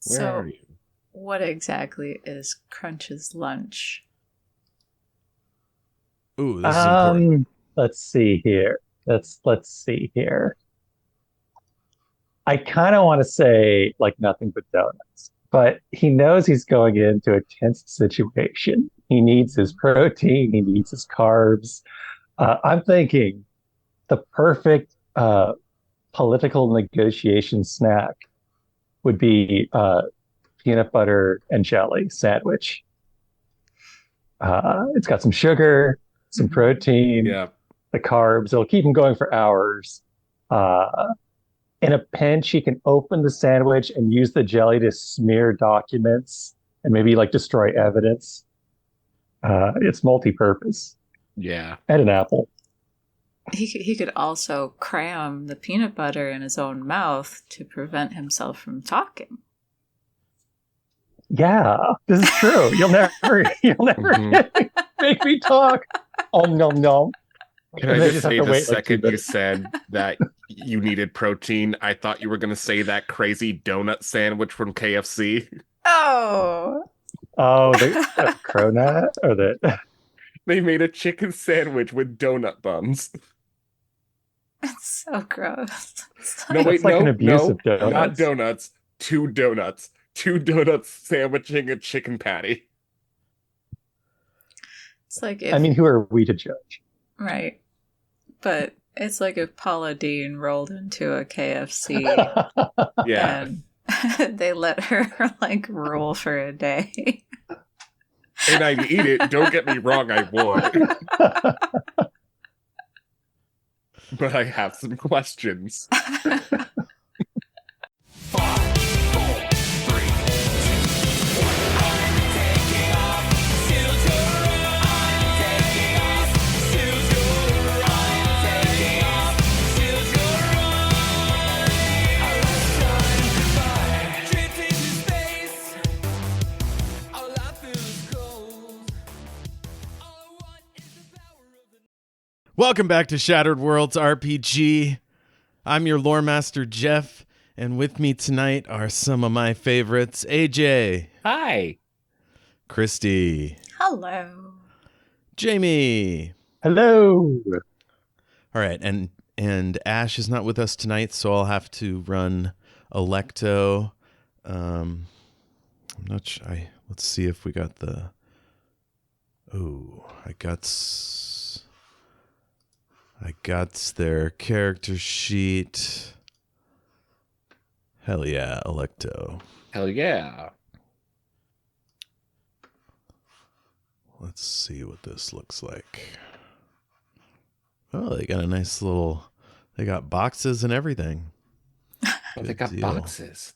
Where are you? What exactly is Crunch's lunch? Ooh, this is important. Let's see here. Let's see here. I kind of want to say like nothing but donuts, but he knows he's going into a tense situation. He needs his protein, he needs his carbs. I'm thinking the perfect political negotiation snack would be peanut butter and jelly sandwich. It's got some sugar, some protein, Yeah. the carbs. It'll keep him going for hours. In a pinch, he can open the sandwich and use the jelly to smear documents and maybe like destroy evidence. It's multi-purpose. Yeah. And an apple. He could also cram the peanut butter in his own mouth to prevent himself from talking. Yeah, this is true. You'll never make me talk. Oh, nom nom. Can I just say the second you said that you needed protein, I thought you were going to say that crazy donut sandwich from KFC. Oh, the cronut or the. They made a chicken sandwich with donut buns. it's so gross. No, wait, like an abuse of donuts. Not donuts. 2 donuts. 2 donuts sandwiching a chicken patty. It's like who are we to judge? Right. But it's like if Paula Deen rolled into a KFC Yeah. and they let her like rule for a day. And I'd eat it. Don't get me wrong, I would. But I have some questions. 5, 4, 3, 2, 1. I'm taking off. Still to I'm taking off. Still to I'm taking off. Still to goodbye. Drifting to space. Our life is cold. All I want is the power of the. Welcome back to Shattered Worlds RPG. I'm your Loremaster, Jeff, and with me tonight are some of my favorites. AJ. Hi. Kristy. Hello. Jayme. Hello. All right, and Ash is not with us tonight, so I'll have to run Electo. I'm not sure. Let's see if we got the. Oh, I got their character sheet. Hell yeah, Electo. Hell yeah. Let's see what this looks like. Oh, they got a nice little. They got boxes and everything. Oh, they got deal. boxes.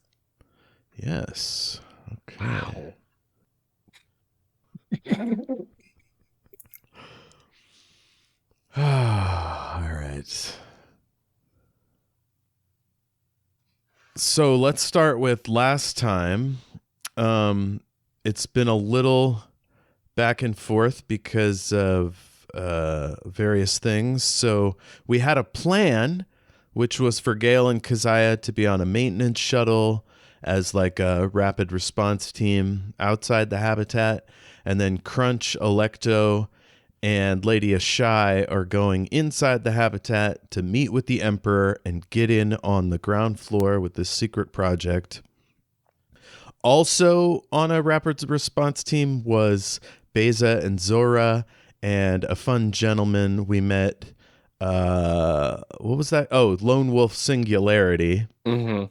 Yes. Okay. Wow. All right. So let's start with last time. It's been a little back and forth because of various things. So we had a plan, which was for Gale and Keziah to be on a maintenance shuttle as like a rapid response team outside the habitat. And then Crunch, Electo, and Lady Ashai are going inside the habitat to meet with the Emperor and get in on the ground floor with this secret project. Also on a rapid response team was Beza and Zora and a fun gentleman we met. What was that? Oh, Lone Wolf Singularity. Mm-hmm.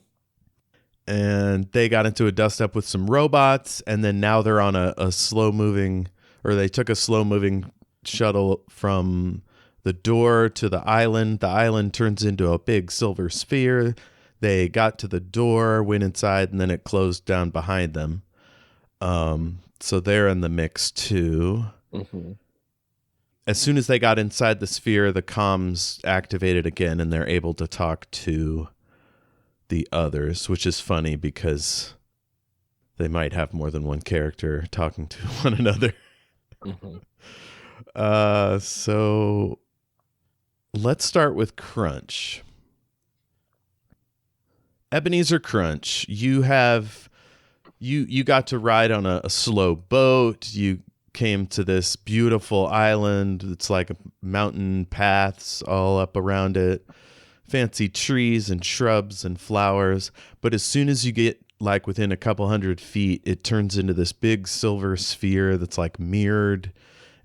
And they got into a dust up with some robots, and then now they're on a slow-moving, or they took a slow-moving shuttle from the door to the island. The island turns into a big silver sphere. They got to the door, went inside, and then it closed down behind them. So they're in the mix too. Mm-hmm. As soon as they got inside the sphere, the comms activated again, and they're able to talk to the others, which is funny because they might have more than one character talking to one another. Mm-hmm. So let's start with Crunch. Ebenezer Crunch, you have You got to ride on a slow boat. You came to this beautiful island. It's like mountain paths all up around it, fancy trees and shrubs and flowers. But as soon as you get like within a couple 100 feet, it turns into this big silver sphere that's like mirrored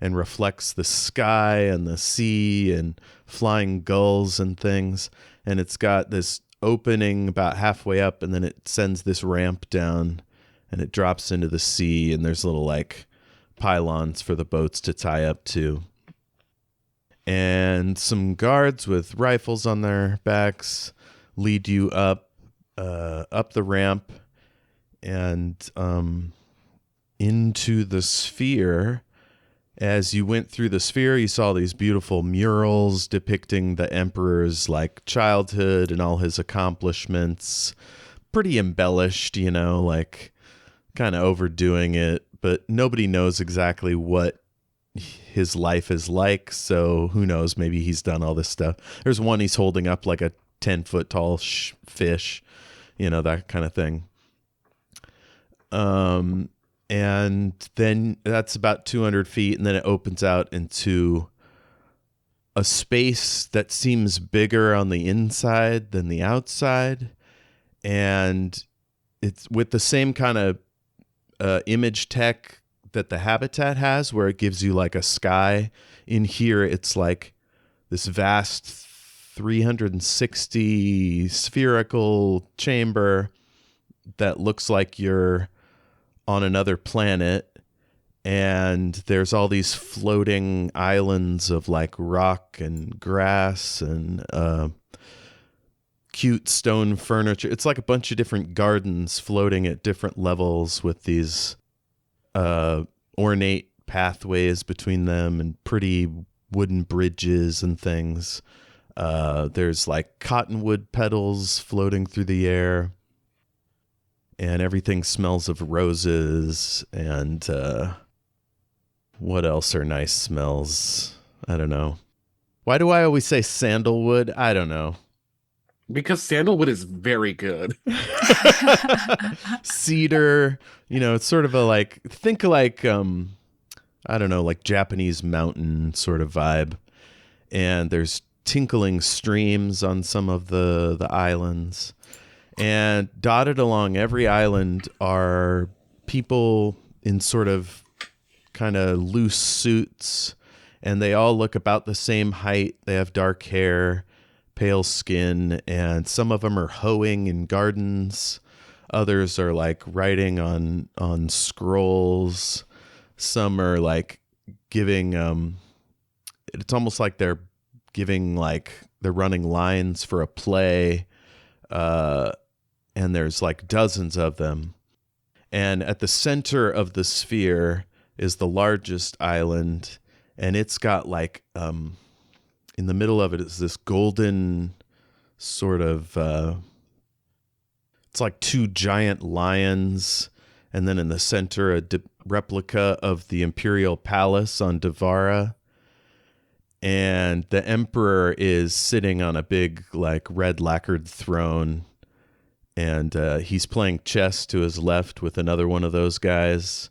and reflects the sky and the sea and flying gulls and things. And it's got this opening about halfway up, and then it sends this ramp down and it drops into the sea, and there's little like pylons for the boats to tie up to. And some guards with rifles on their backs lead you up the ramp and into the sphere. As you went through the sphere, you saw these beautiful murals depicting the emperor's like childhood and all his accomplishments. Pretty embellished, like kind of overdoing it, but nobody knows exactly what his life is like. So who knows? Maybe he's done all this stuff. There's one he's holding up like a 10-foot tall fish, that kind of thing. And then that's about 200 feet, and then it opens out into a space that seems bigger on the inside than the outside. And it's with the same kind of image tech that the Habitat has, where it gives you like a sky. In here, it's like this vast 360 spherical chamber that looks like you're on another planet, and there's all these floating islands of like rock and grass and cute stone furniture. It's like a bunch of different gardens floating at different levels with these ornate pathways between them and pretty wooden bridges and things. There's like cottonwood petals floating through the air. And everything smells of roses and what else are nice smells? I don't know. Why do I always say sandalwood? I don't know. Because sandalwood is very good. Cedar, it's sort of a like, think like, I don't know, like Japanese mountain sort of vibe. And there's tinkling streams on some of the islands. And dotted along every island are people in sort of kind of loose suits, and they all look about the same height. They have dark hair, pale skin, and some of them are hoeing in gardens. Others are like writing on scrolls. Some are like giving, it's almost like they're giving like they're running lines for a play. And there's like dozens of them. And at the center of the sphere is the largest island. And it's got like, in the middle of it is this golden sort of, it's like two giant lions. And then in the center, a replica of the Imperial Palace on Devara. And the emperor is sitting on a big like red lacquered throne. And he's playing chess to his left with another one of those guys.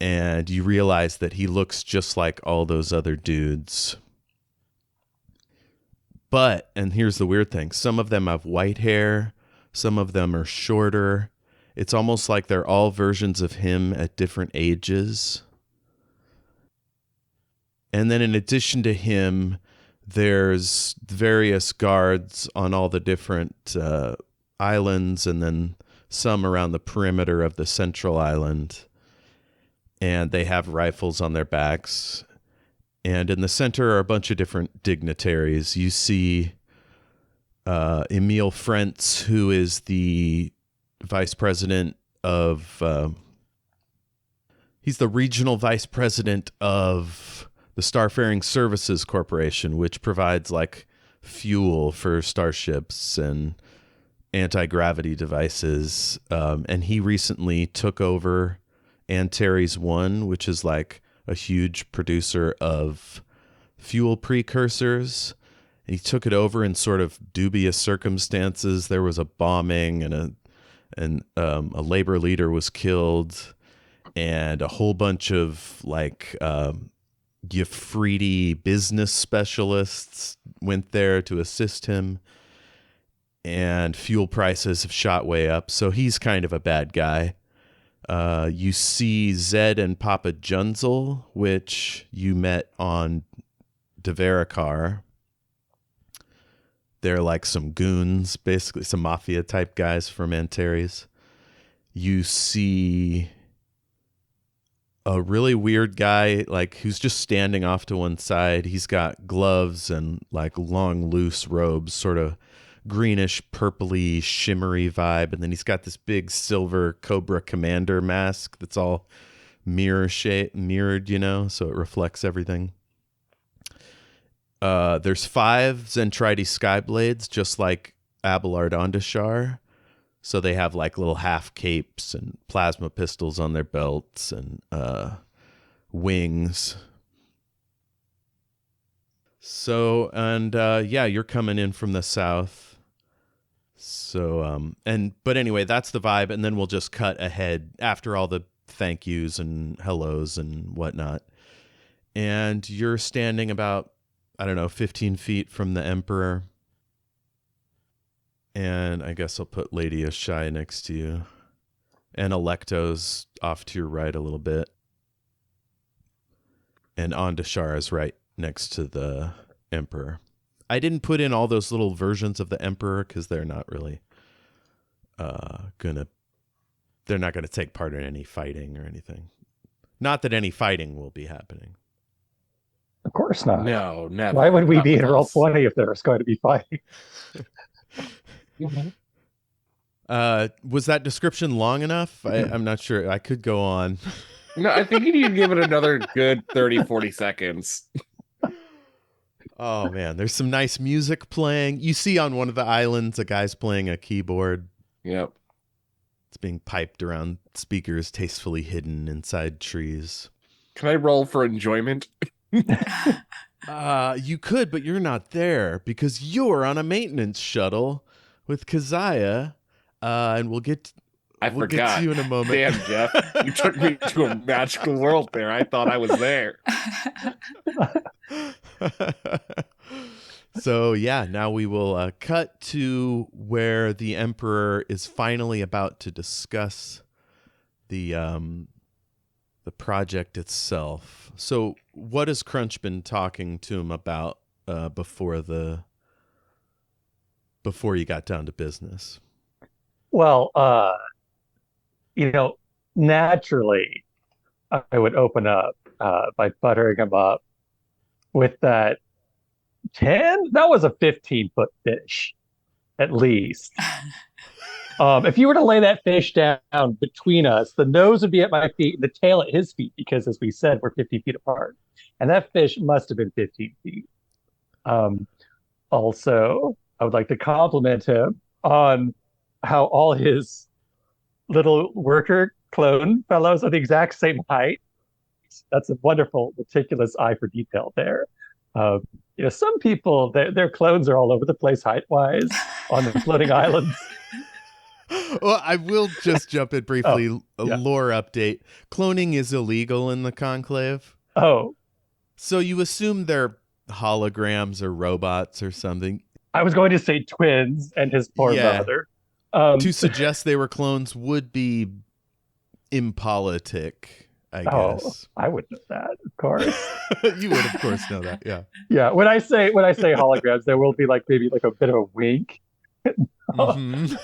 And you realize that he looks just like all those other dudes. But, and here's the weird thing, some of them have white hair. Some of them are shorter. It's almost like they're all versions of him at different ages. And then in addition to him, there's various guards on all the different islands, and then some around the perimeter of the central island. And they have rifles on their backs. And in the center are a bunch of different dignitaries. You see Emil Frentz, who is the vice president of... he's the regional vice president of the Starfaring Services Corporation, which provides like fuel for starships and anti-gravity devices. And he recently took over Antares 1, which is like a huge producer of fuel precursors. And he took it over in sort of dubious circumstances. There was a bombing and and a labor leader was killed, and a whole bunch of like Yifriti business specialists went there to assist him, and fuel prices have shot way up, so he's kind of a bad guy. You see Zed and Papa Junzel, which you met on Devarakar. They're like some goons, basically some mafia type guys from Antares. You see a really weird guy, like, who's just standing off to one side. He's got gloves and like long loose robes, sort of greenish purpley shimmery vibe, and then he's got this big silver Cobra Commander mask that's all mirrored, so it reflects everything. There's 5 Zentradi Skyblades, just like Abelard Ondashar. So they have like little half capes and plasma pistols on their belts and wings. So, and you're coming in from the south. So, but anyway, that's the vibe. And then we'll just cut ahead after all the thank yous and hellos and whatnot. And you're standing about, 15 feet from the Emperor. And I guess I'll put Lady Ashai next to you. And Electo's off to your right a little bit. And Ondashar is right next to the Emperor. I didn't put in all those little versions of the Emperor because they're not really they're not gonna take part in any fighting or anything. Not that any fighting will be happening. Of course not. No, never. Why would we Not be with in us. Roll20 if there was going to be fighting? Was that description long enough? I'm not sure. I could go on. No, I think you need to give it another good 30, 40 seconds. Oh, man. There's some nice music playing. You see on one of the islands, a guy's playing a keyboard. Yep. It's being piped around speakers tastefully hidden inside trees. Can I roll for enjoyment? You could, but you're not there because you're on a maintenance shuttle with Keziah, and we'll get Forgot. Get to you in a moment. Damn, Jeff. You took me to a magical world there. I thought I was there. So, now we will cut to where the Emperor is finally about to discuss the project itself. So, what has Crunch been talking to him about before you got down to business? Well, naturally, I would open up by buttering him up with that 10. That was a 15-foot fish, at least. If you were to lay that fish down between us, the nose would be at my feet and the tail at his feet, because, as we said, we're 50 feet apart. And that fish must have been 15 feet. Also, I would like to compliment him on how all his little worker clone fellows are the exact same height. That's a wonderful, meticulous eye for detail there. Some people, their clones are all over the place height-wise on the floating islands. Well, I will just jump in briefly. Yeah. Lore update. Cloning is illegal in the Conclave. Oh. So you assume they're holograms or robots or something. I was going to say twins and his poor mother. To suggest they were clones would be impolitic, I guess. I would know that, of course. You would, of course, know that. Yeah. Yeah. When I say holograms, there will be maybe a bit of a wink. Mm-hmm.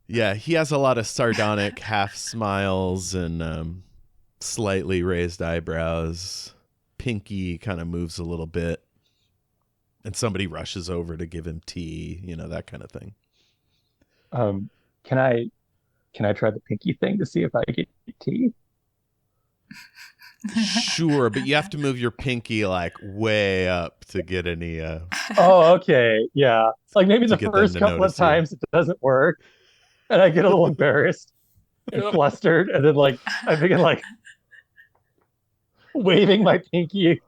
Yeah, he has a lot of sardonic half smiles and slightly raised eyebrows. Pinky kind of moves a little bit. And somebody rushes over to give him tea, that kind of thing. Can I try the pinky thing to see if I get tea? Sure, but you have to move your pinky way up to get any Oh, okay. Yeah. Maybe the first couple of times it doesn't work and I get a little embarrassed and flustered, and then I begin waving my pinky.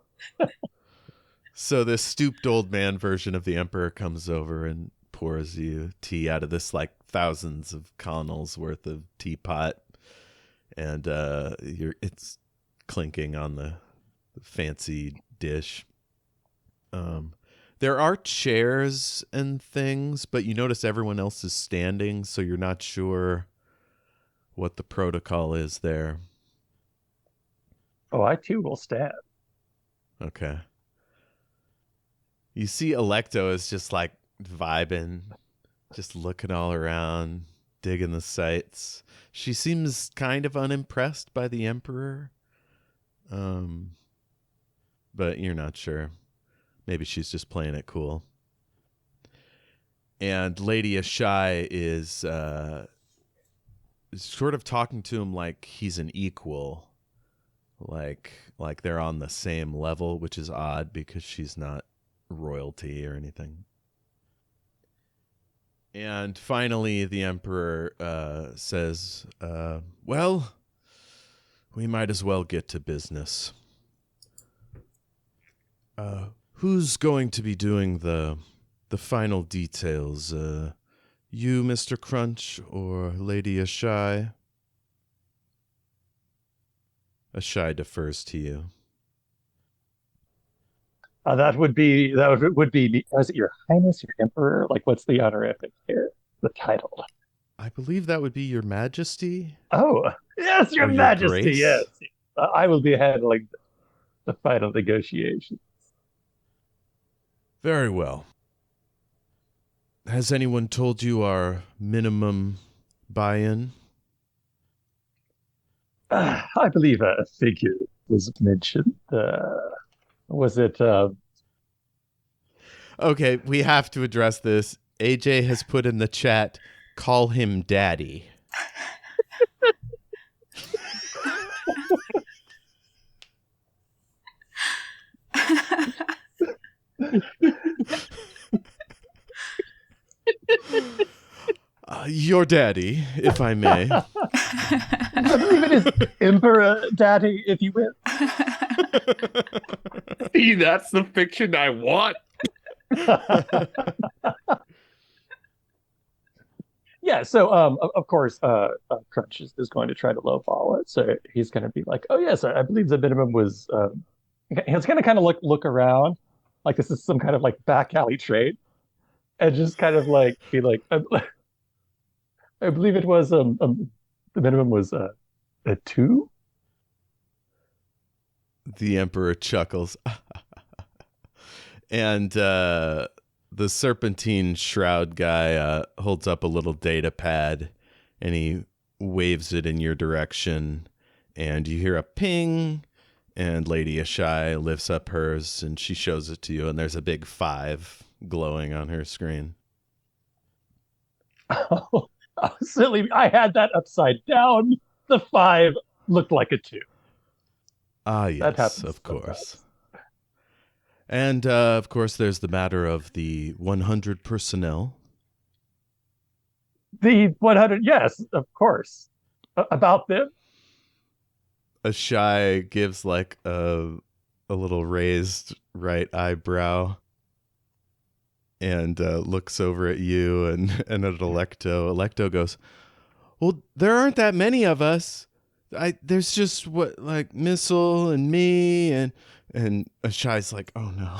So this stooped old man version of the Emperor comes over and pours you tea out of this like thousands of colonels worth of teapot, and it's clinking on the fancy dish. There are chairs and things, but you notice everyone else is standing, so you're not sure what the protocol is there. Oh, I too will stand. Okay. You see Electo is just like vibing, just looking all around, digging the sights. She seems kind of unimpressed by the Emperor. But you're not sure. Maybe she's just playing it cool. And Lady Ashai is sort of talking to him like he's an equal. Like they're on the same level, which is odd because she's not royalty or anything. And finally, the Emperor says, well, we might as well get to business. Who's going to be doing the final details? You, Mr. Crunch, or Lady Ashai? Ashai defers to you. That would be is it Your Highness, Your Emperor? Like, what's the honorific here? The title. I believe that would be Your Majesty. Oh, yes, Your Or Your Majesty. Grace? Yes, I will be handling the final negotiation. Very well. Has anyone told you our minimum buy-in? I believe a figure was mentioned. Was it? Okay, we have to address this. AJ has put in the chat, call him daddy. Your daddy, if I may. I believe it is Emperor Daddy, if you will. See, that's the fiction I want. Yeah, so of course, Crunch is going to try to lowball it. So he's going to be like, "Oh yes, I believe the minimum was." He's going to kind of look around, like this is some kind of like back alley trade, and just kind of like be like, "I believe it was the minimum was a 2." The Emperor chuckles. And the Serpentine Shroud guy holds up a little data pad, and he waves it in your direction, and you hear a ping, and Lady Ashai lifts up hers, and she shows it to you, and there's a big 5 glowing on her screen. Oh, silly! I had that upside down. The 5 looked like a 2. Ah, That yes, happens of course. sometimes. And, of course, there's the matter of the 100 personnel. The 100, yes, of course. About them? Ashai gives, like, a little raised right eyebrow and looks over at you and at Electo. Electo goes, well, there aren't that many of us. There's just, Missile and me and Ashai's like, oh no.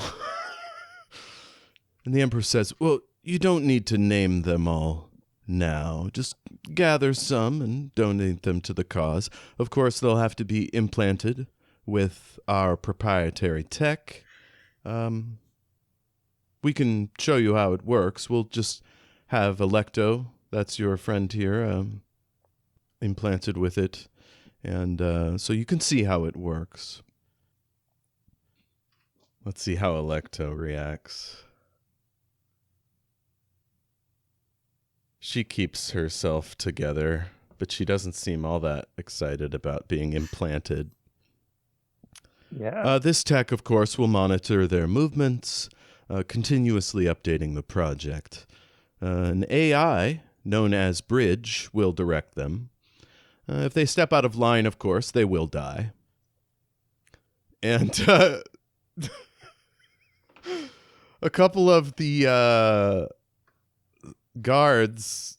And the Emperor says, well, you don't need to name them all now. Just gather some and donate them to the cause. Of course, they'll have to be implanted with our proprietary tech. We can show you how it works. We'll just have Electo, that's your friend here, implanted with it. And so you can see how it works. Let's see how Electo reacts. She keeps herself together, but she doesn't seem all that excited about being implanted. Yeah. This tech, of course, will monitor their movements, continuously updating the project. An AI, known as Bridge, will direct them. If they step out of line, of course, they will die. And a couple of the guards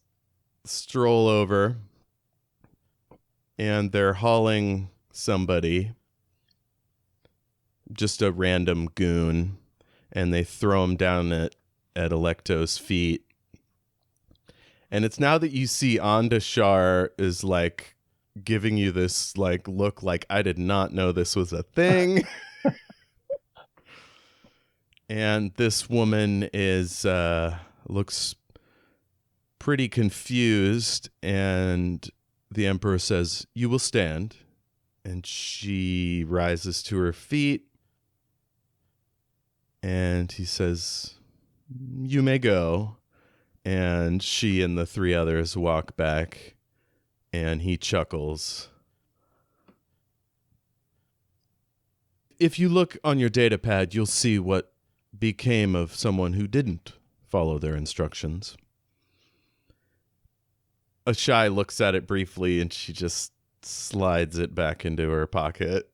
stroll over and they're hauling somebody, just a random goon, and they throw him down at Electo's feet. And it's now that you see Andashar is like giving you this like look like, I did not know this was a thing. And this woman is looks pretty confused, and the Emperor says, "You will stand." And she rises to her feet, and he says, "You may go." And she and the three others walk back, and he chuckles. If you look on your data pad, you'll see what became of someone who didn't follow their instructions. Ashai looks at it briefly, and she just slides it back into her pocket.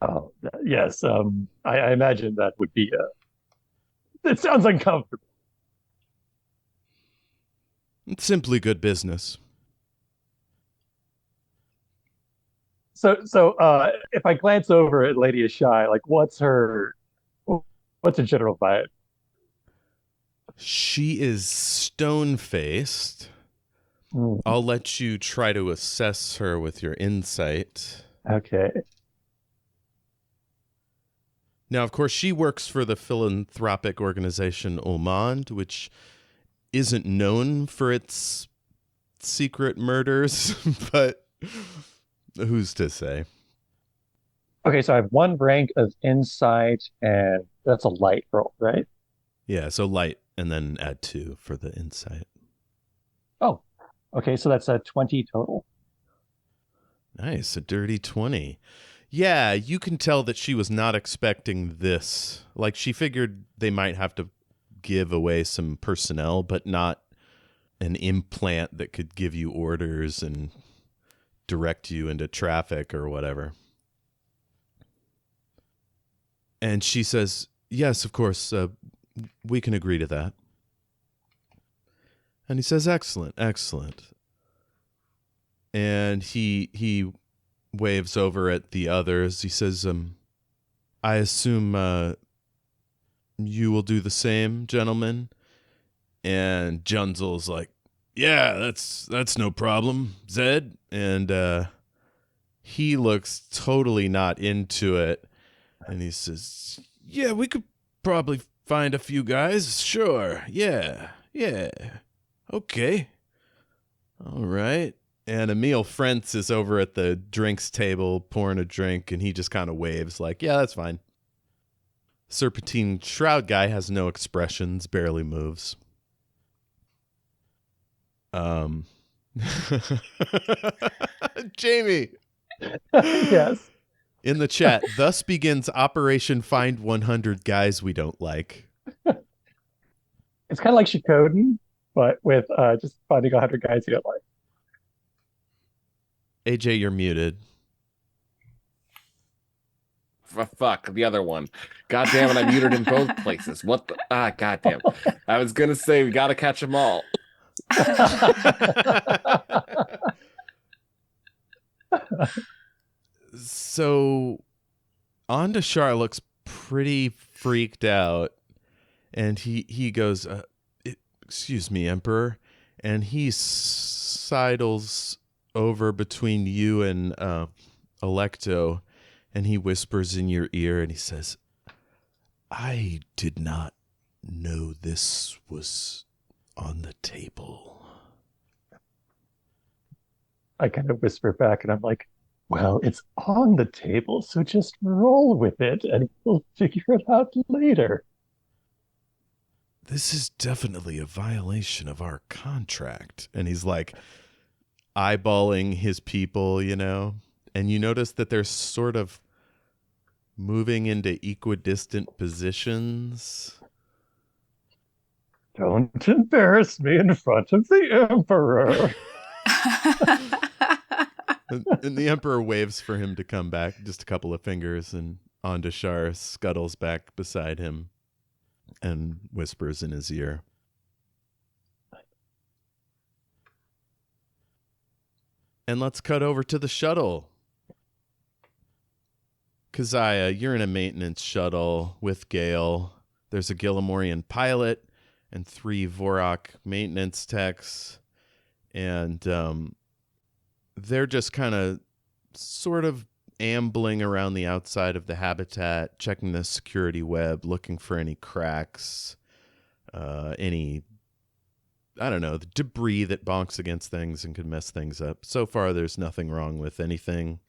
Oh, yes. I imagine that would be it sounds uncomfortable. It's simply good business. So if I glance over at Lady Ashai, like what's her general vibe? She is stone-faced. Hmm. I'll let you try to assess her with your insight. Okay. Now, of course, she works for the philanthropic organization Omand, which isn't known for its secret murders, but who's to say? Okay, so I have one rank of insight, and that's a light roll, right? Yeah, so light, and then add 2 for the insight. Oh, okay, so that's a 20 total. Nice, a dirty 20. Yeah, you can tell that she was not expecting this. Like, she figured they might have to give away some personnel, but not an implant that could give you orders and direct you into traffic or whatever. And she says, yes, of course, we can agree to that. And he says, excellent, excellent. And he waves over at the others. He says, I assume you will do the same, gentlemen? And Junzel's like, yeah, that's no problem, Zed. And he looks totally not into it. And he says, yeah, we could probably find a few guys. Sure. Yeah. Okay. All right. And Emil Frentz is over at the drinks table pouring a drink, and he just kind of waves like, yeah, that's fine. Serpentine Shroud guy has no expressions, barely moves. Jayme. Yes. In the chat, thus begins Operation Find 100 Guys We Don't Like. It's kind of like Shikoden, but with just finding 100 guys you don't like. AJ, you're muted. Fuck, the other one. God damn it, I muted in both places. What the? God damn. I was going to say, we got to catch them all. So, Andashar looks pretty freaked out, and he goes, excuse me, Emperor, and he sidles over between you and Electo, and he whispers in your ear, and he says, I did not know this was on the table. I kind of whisper back, and I'm like, well, it's on the table, so just roll with it, and we'll figure it out later. This is definitely a violation of our contract. And he's like eyeballing his people, you know, and you notice that they're sort of moving into equidistant positions. Don't embarrass me in front of the Emperor. And the Emperor waves for him to come back, just a couple of fingers, and Andashar scuttles back beside him. and whispers in his ear. And let's cut over to the shuttle. Keziah, you're in a maintenance shuttle with Gale. There's a Gillamorian pilot and 3 Vorok maintenance techs. And they're just kind of sort of ambling around the outside of the habitat, checking the security web, looking for any cracks, any, I don't know, the debris that bonks against things and could mess things up. So far, there's nothing wrong with anything.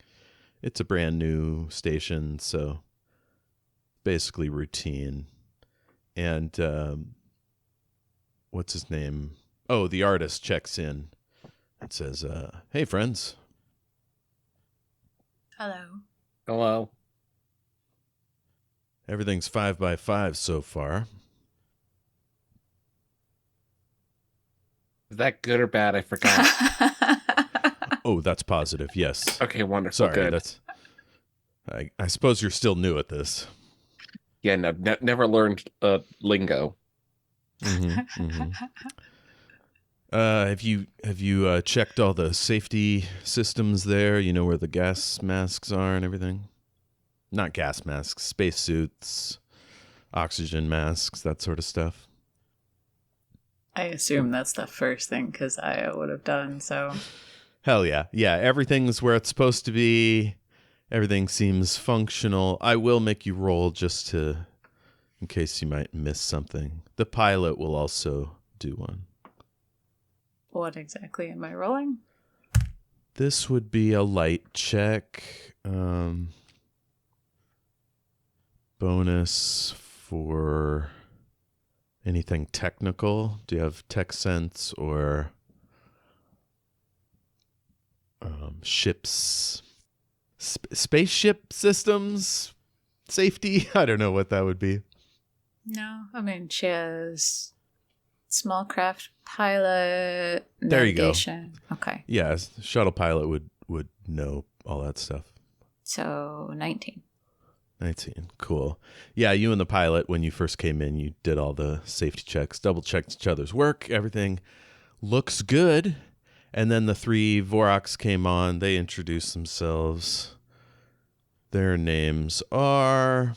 It's a brand new station, so basically routine. And what's his name? Oh, the artist checks in and says, hey, friends. Hello. Hello. Everything's 5 by 5 so far. Is that good or bad? I forgot. Oh, that's positive. Yes. Okay, wonderful. Sorry, Good. that's. I suppose you're still new at this. Yeah, no, never learned lingo. Have you checked all the safety systems there? You know where the gas masks are and everything? Not gas masks, spacesuits, oxygen masks, that sort of stuff. I assume that's the first thing Keziah would have done, so... Hell yeah. Yeah, everything's where it's supposed to be. Everything seems functional. I will make you roll just to... in case you might miss something. The pilot will also do one. What exactly am I rolling? This would be a light check. Bonus for anything technical. Do you have tech sense or ships, spaceship systems, safety? I don't know what that would be. No, I mean, she has small craft pilot, There you go. navigation. Okay, Yeah, shuttle pilot would know all that stuff. so 19. 19. Cool. Yeah, you and the pilot, when you first came in, you did all the safety checks, double-checked each other's work. Everything looks good. And then the 3 Voroks came on. They introduced themselves. Their names are...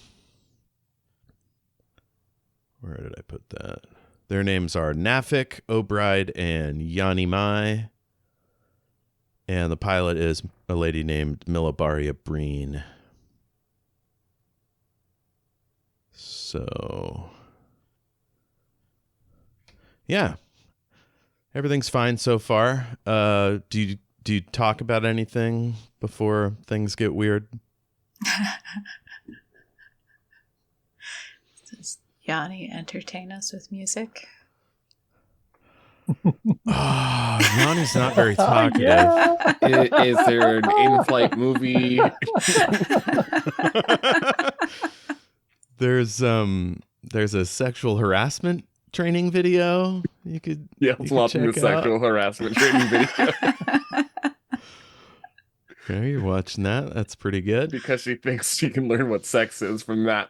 where did I put that? Their names are Nafik, Obride, and Yanni Mai. And the pilot is a lady named Milabaria Breen. So, yeah, everything's fine so far. Do you talk about anything before things get weird? Does Yanni entertain us with music? Oh, Yanni's not very talkative. Yeah. Is there an in-flight movie? There's a sexual harassment training video you could Yeah, you it's could watching the check out. sexual harassment training video Okay, you're watching that. That's pretty good. because she thinks she can learn what sex is from that.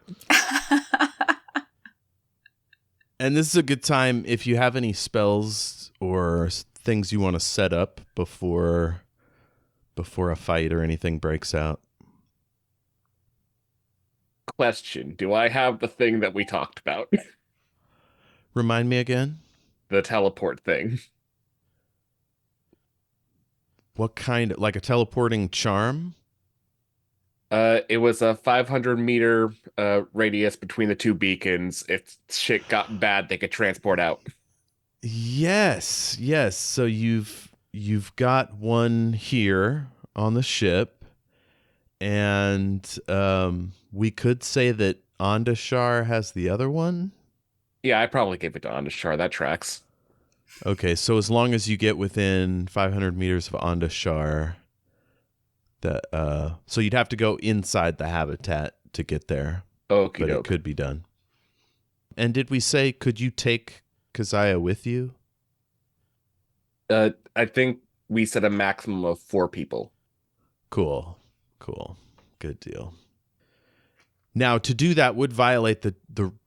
And this is a good time if you have any spells or things you want to set up before a fight or anything breaks out. Question: do I have the thing that we talked about? Remind me again? The teleport thing. What kind? Like a teleporting charm? It was a 500-meter radius between the 2 beacons. If shit got bad, they could transport out. Yes. So you've got one here on the ship, and we could say that Ondashar has the other one. Yeah, I probably gave it to Ondashar. That tracks. Okay, so as long as you get within 500 meters of Ondashar, so you'd have to go inside the habitat to get there, Okie but it doke. could be done. And did we say, could you take Keziah with you? I think we said a maximum of 4 people. Cool. Good deal. Now, to do that would violate the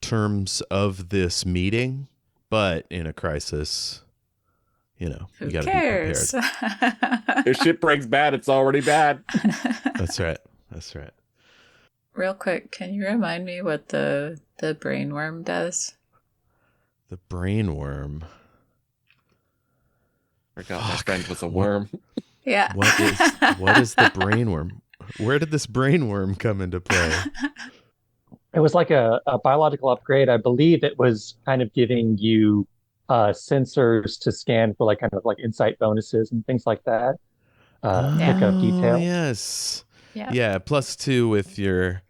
terms of this meeting, but in a crisis, you Who got to cares? be prepared. If shit breaks bad, it's already bad. That's right. That's right. Real quick, can you remind me what the brainworm does? The brainworm. Forgot my friend was a worm. Yeah. What is the brainworm? Where did this brainworm come into play? It was like a biological upgrade. I believe it was kind of giving you sensors to scan for like kind of like insight bonuses and things like that. Pick up details. Yes. Yeah. Yeah, +2 with your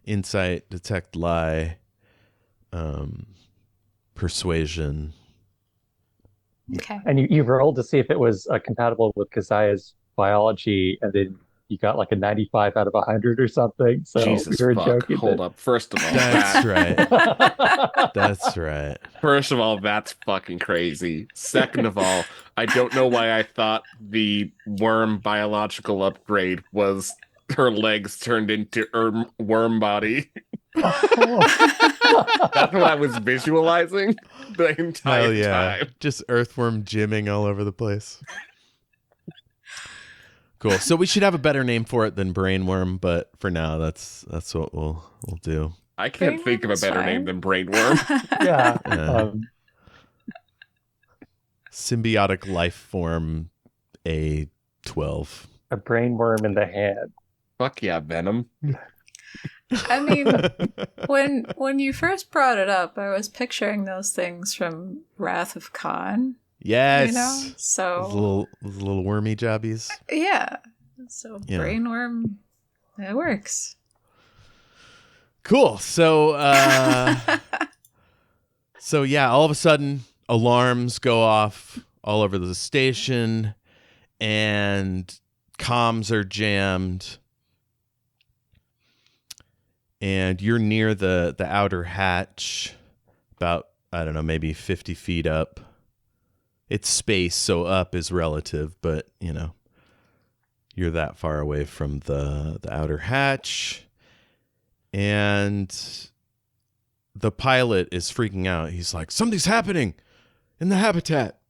insight, detect lie, persuasion. Okay. And you rolled to see if it was compatible with Keziah's biology, and then you got like a 95 out of 100 or something. So Jesus we were fuck. joking. Hold up. First of all, That's that, right. That's right. first of all, that's fucking crazy. Second of all, I don't know why I thought the worm biological upgrade was her legs turned into worm body. That's what I was visualizing the entire Hell yeah. time. Just earthworm gymming all over the place. Cool. So we should have a better name for it than brainworm, but for now, that's what we'll do. I can't think of a Brainworm's better name fine. than brainworm. Yeah. Yeah. Symbiotic life form A12. A brainworm in the hand. Fuck yeah, Venom. I mean, when you first brought it up, I was picturing those things from Wrath of Khan. Yes. You know? So Those little wormy jobbies. yeah. So Yeah. brainworm, it works. Cool. So so yeah, all of a sudden alarms go off all over the station and comms are jammed. And you're near the outer hatch, about, I don't know, maybe 50 feet up. It's space, so up is relative, but, you're that far away from the outer hatch. And the pilot is freaking out. He's like, something's happening in the habitat.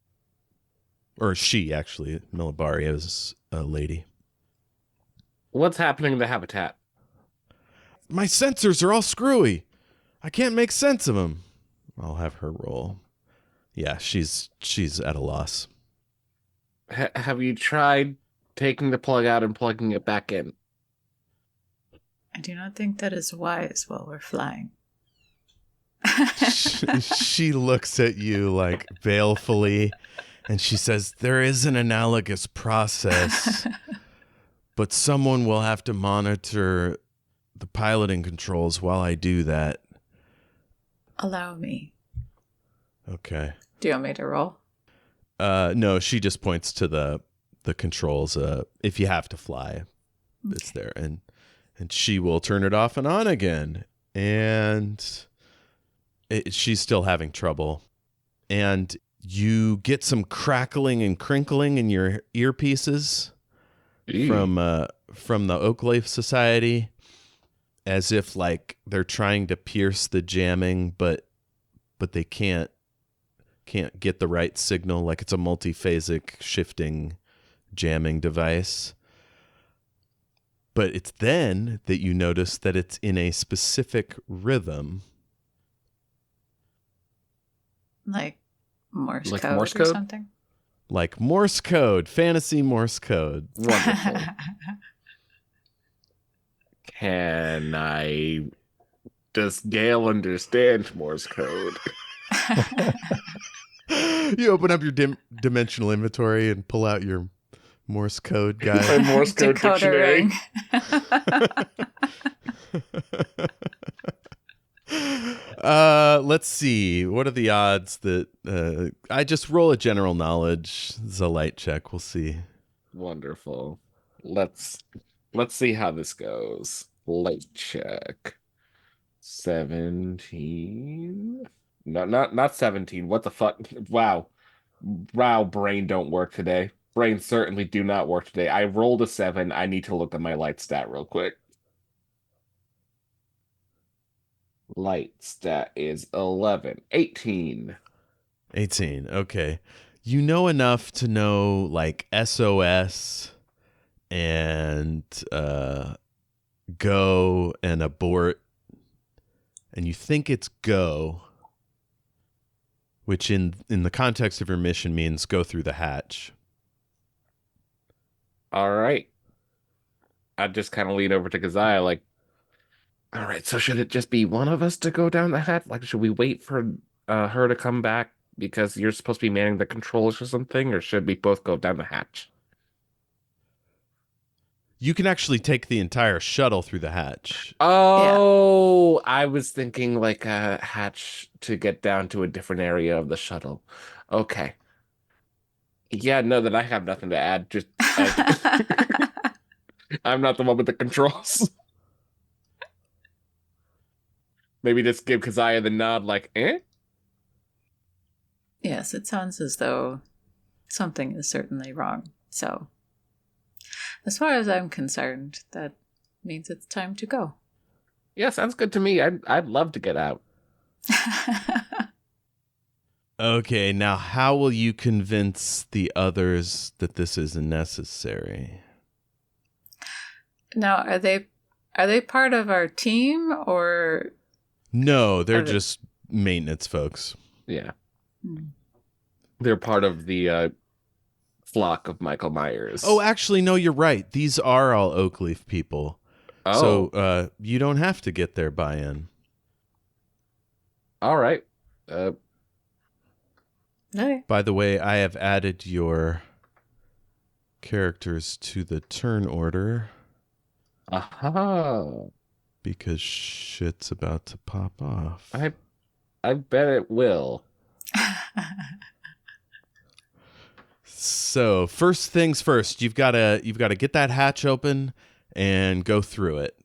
Or she, actually. Milibari is a lady. What's happening in the habitat? My sensors are all screwy. I can't make sense of them. I'll have her roll. Yeah, she's at a loss. Have you tried taking the plug out and plugging it back in? I do not think that is wise while we're flying. She looks at you like balefully, and she says, there is an analogous process, but someone will have to monitor the piloting controls while I do that. Allow me. Okay. Do you want me to roll? No, she just points to the controls. If you have to fly, it's there, and she will turn it off and on again. And she's still having trouble. And you get some crackling and crinkling in your earpieces from the Oak Leaf Society, as if like they're trying to pierce the jamming, but they can't get the right signal. Like it's a multiphasic shifting jamming device. But it's then that you notice that it's in a specific rhythm. Like Morse Like code Morse or code? something? Like Morse code, fantasy Morse code. Wonderful. Does Gale understand Morse code? You open up your dimensional inventory and pull out your Morse code My guide. Morse code Decoder dictionary. ring. Let's see. What are the odds that I just roll a general knowledge? This is a light check. We'll see. Wonderful. Let's see how this goes. Light check. 17. No, not 17. What the fuck? Wow. Brain don't work today. Brain certainly do not work today. I rolled a 7. I need to look at my light stat real quick. Light stat is 11. 18. 18. Okay. You know enough to know like SOS and go and abort. And you think it's go, which in the context of your mission means go through the hatch. All right. I just kind of lean over to Keziah like, all right, so should it just be one of us to go down the hatch? Like, should we wait for her to come back because you're supposed to be manning the controls or something? Or should we both go down the hatch? You can actually take the entire shuttle through the hatch. Oh, I was thinking like a hatch to get down to a different area of the shuttle. Okay. Yeah, no, that I have nothing to add. Just I'm not the one with the controls. Maybe just give Keziah the nod, like, eh? Yes, it sounds as though something is certainly wrong. So, as far as I'm concerned, that means it's time to go. Yeah, sounds good to me. I'd love to get out. Okay, now how will you convince the others that this isn't necessary? Now, are they part of our team or? No, they're Are they- just maintenance folks. Yeah, Hmm. they're part of the flock of Michael Myers. Oh, actually, no, you're right. These are all Oakleaf people. Oh, So you don't have to get their buy-in. all right. Okay. By the way, I have added your characters to the turn order Aha. because shit's about to pop off. I bet it will. So first things first, you've got to get that hatch open and go through it.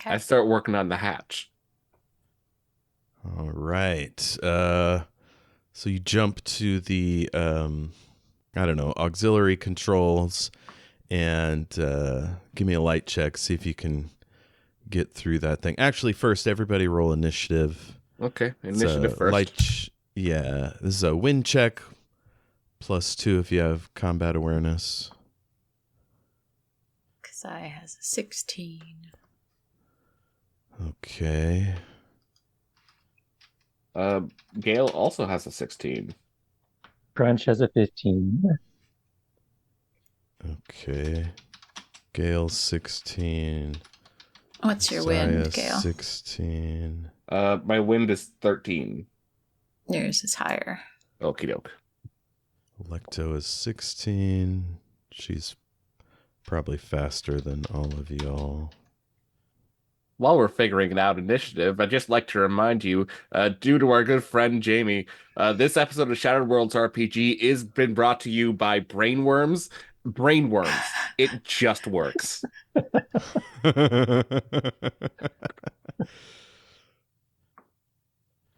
Okay. I start working on the hatch. All right. So you jump to the auxiliary controls and give me a light check. See if you can get through that thing. Actually, first, everybody roll initiative. Okay, It's initiative a first. Yeah, this is a wind check +2 if you have combat awareness. Keziah has a 16. Okay. Gale also has a 16. Crunch has a 15. Okay. Gale 16. What's your wind, Keziah, Gale? 16. My wind is 13. Yours is higher. Okie doke. Electo is 16. She's probably faster than all of y'all. While we're figuring it out initiative, I'd just like to remind you, due to our good friend Jayme, this episode of Shattered Worlds RPG is been brought to you by Brainworms. Brainworms. It just works.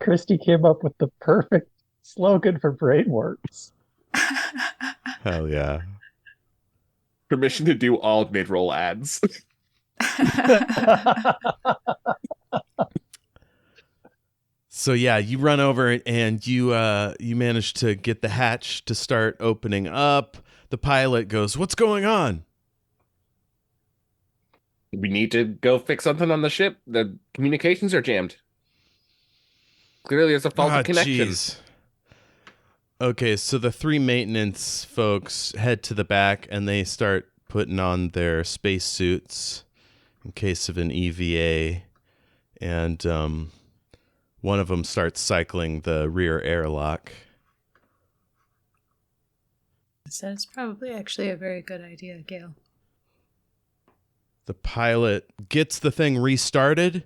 Kristy came up with the perfect slogan for Brainworks. Hell yeah. Permission to do all mid-roll ads. So yeah, you run over and you manage to get the hatch to start opening up. The pilot goes, "What's going on?" We need to go fix something on the ship. The communications are jammed. Clearly, there's a faulty connection. Jeez. Okay, so the three maintenance folks head to the back and they start putting on their space suits in case of an EVA, and one of them starts cycling the rear airlock. So it's probably actually a very good idea, Gale. The pilot gets the thing restarted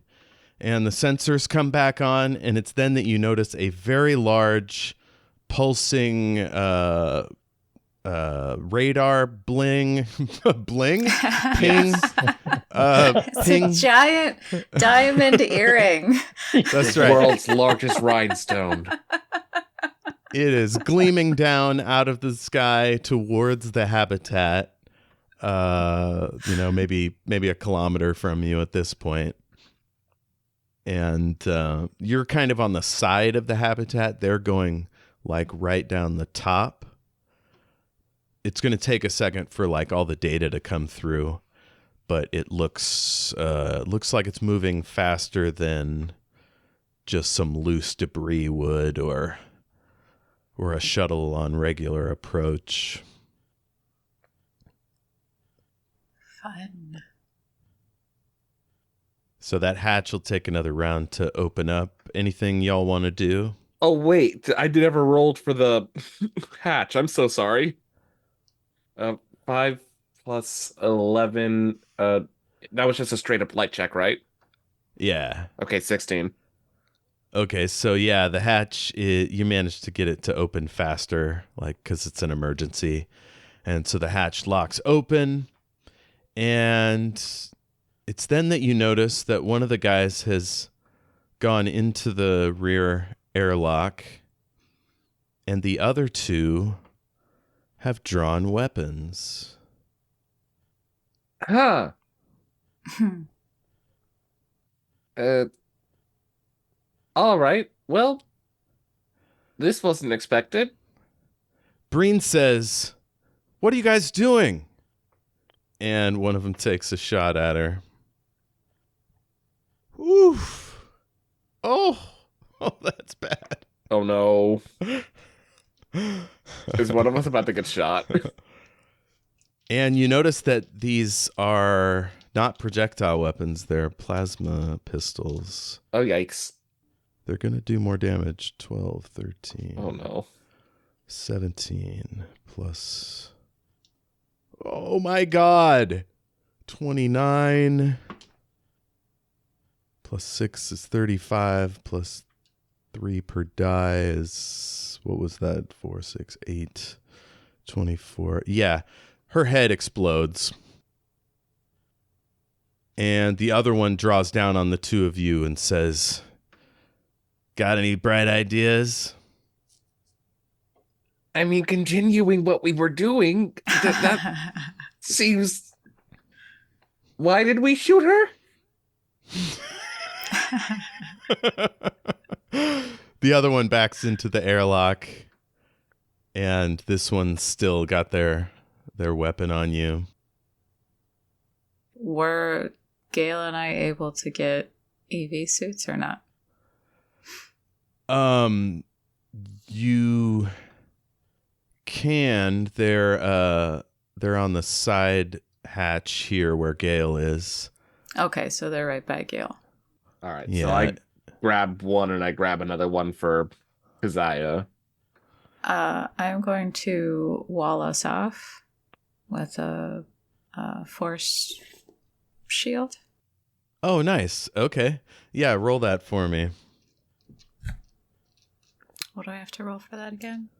and the sensors come back on, and it's then that you notice a very large pulsing radar bling ping It's ping. a giant diamond earring. That's The right. world's largest rhinestone. It is gleaming down out of the sky towards the habitat. Maybe a kilometer from you at this point. And you're kind of on the side of the habitat. They're going like right down the top. It's going to take a second for like all the data to come through, but it looks like it's moving faster than just some loose debris would, or a shuttle on regular approach. Fun. So that hatch will take another round to open up. Anything y'all want to do? Oh, wait. I never rolled for the hatch. I'm so sorry. 5 plus 11. That was just a straight up light check, right? Yeah. Okay, 16. Okay, so yeah, the hatch, you managed to get it to open faster, like, because it's an emergency. And so the hatch locks open, and it's then that you notice that one of the guys has gone into the rear airlock, and the other two have drawn weapons. Huh. All right. Well, this wasn't expected. Breen says, "What are you guys doing?" And one of them takes a shot at her. Oof. Oh, that's bad. Oh no. Is one of us about to get shot? And you notice that these are not projectile weapons, they're plasma pistols. Oh, yikes. They're going to do more damage. 12, 13. Oh no. 17 plus. Oh my god. 29 plus 6 is 35 plus 3 per die is, what was that? 4, 6, 8, 24. Yeah, her head explodes. And the other one draws down on the two of you and says, "Got any bright ideas?" I mean, continuing what we were doing, that seems... Why did we shoot her? The other one backs into the airlock, and this one's still got their weapon on you. Were Gale and I able to get EV suits or not? You can. They're on the side hatch here where Gale is. Okay, so they're right by Gale. All right, Yeah. so I grab one and I grab another one for Keziah. I'm going to wall us off with a force shield. Oh, nice. Okay. Yeah, roll that for me. What do I have to roll for that again?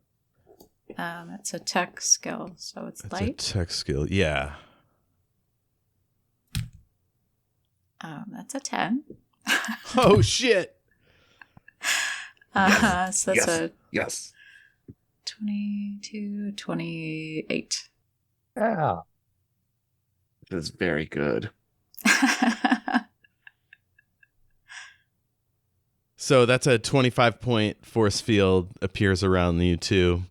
It's a tech skill, so it's That's light. a tech skill. Yeah. That's a 10. Oh, shit. So that's a Yes. 22, 28. Yeah. This is very good. So that's a 25-point force field appears around you two.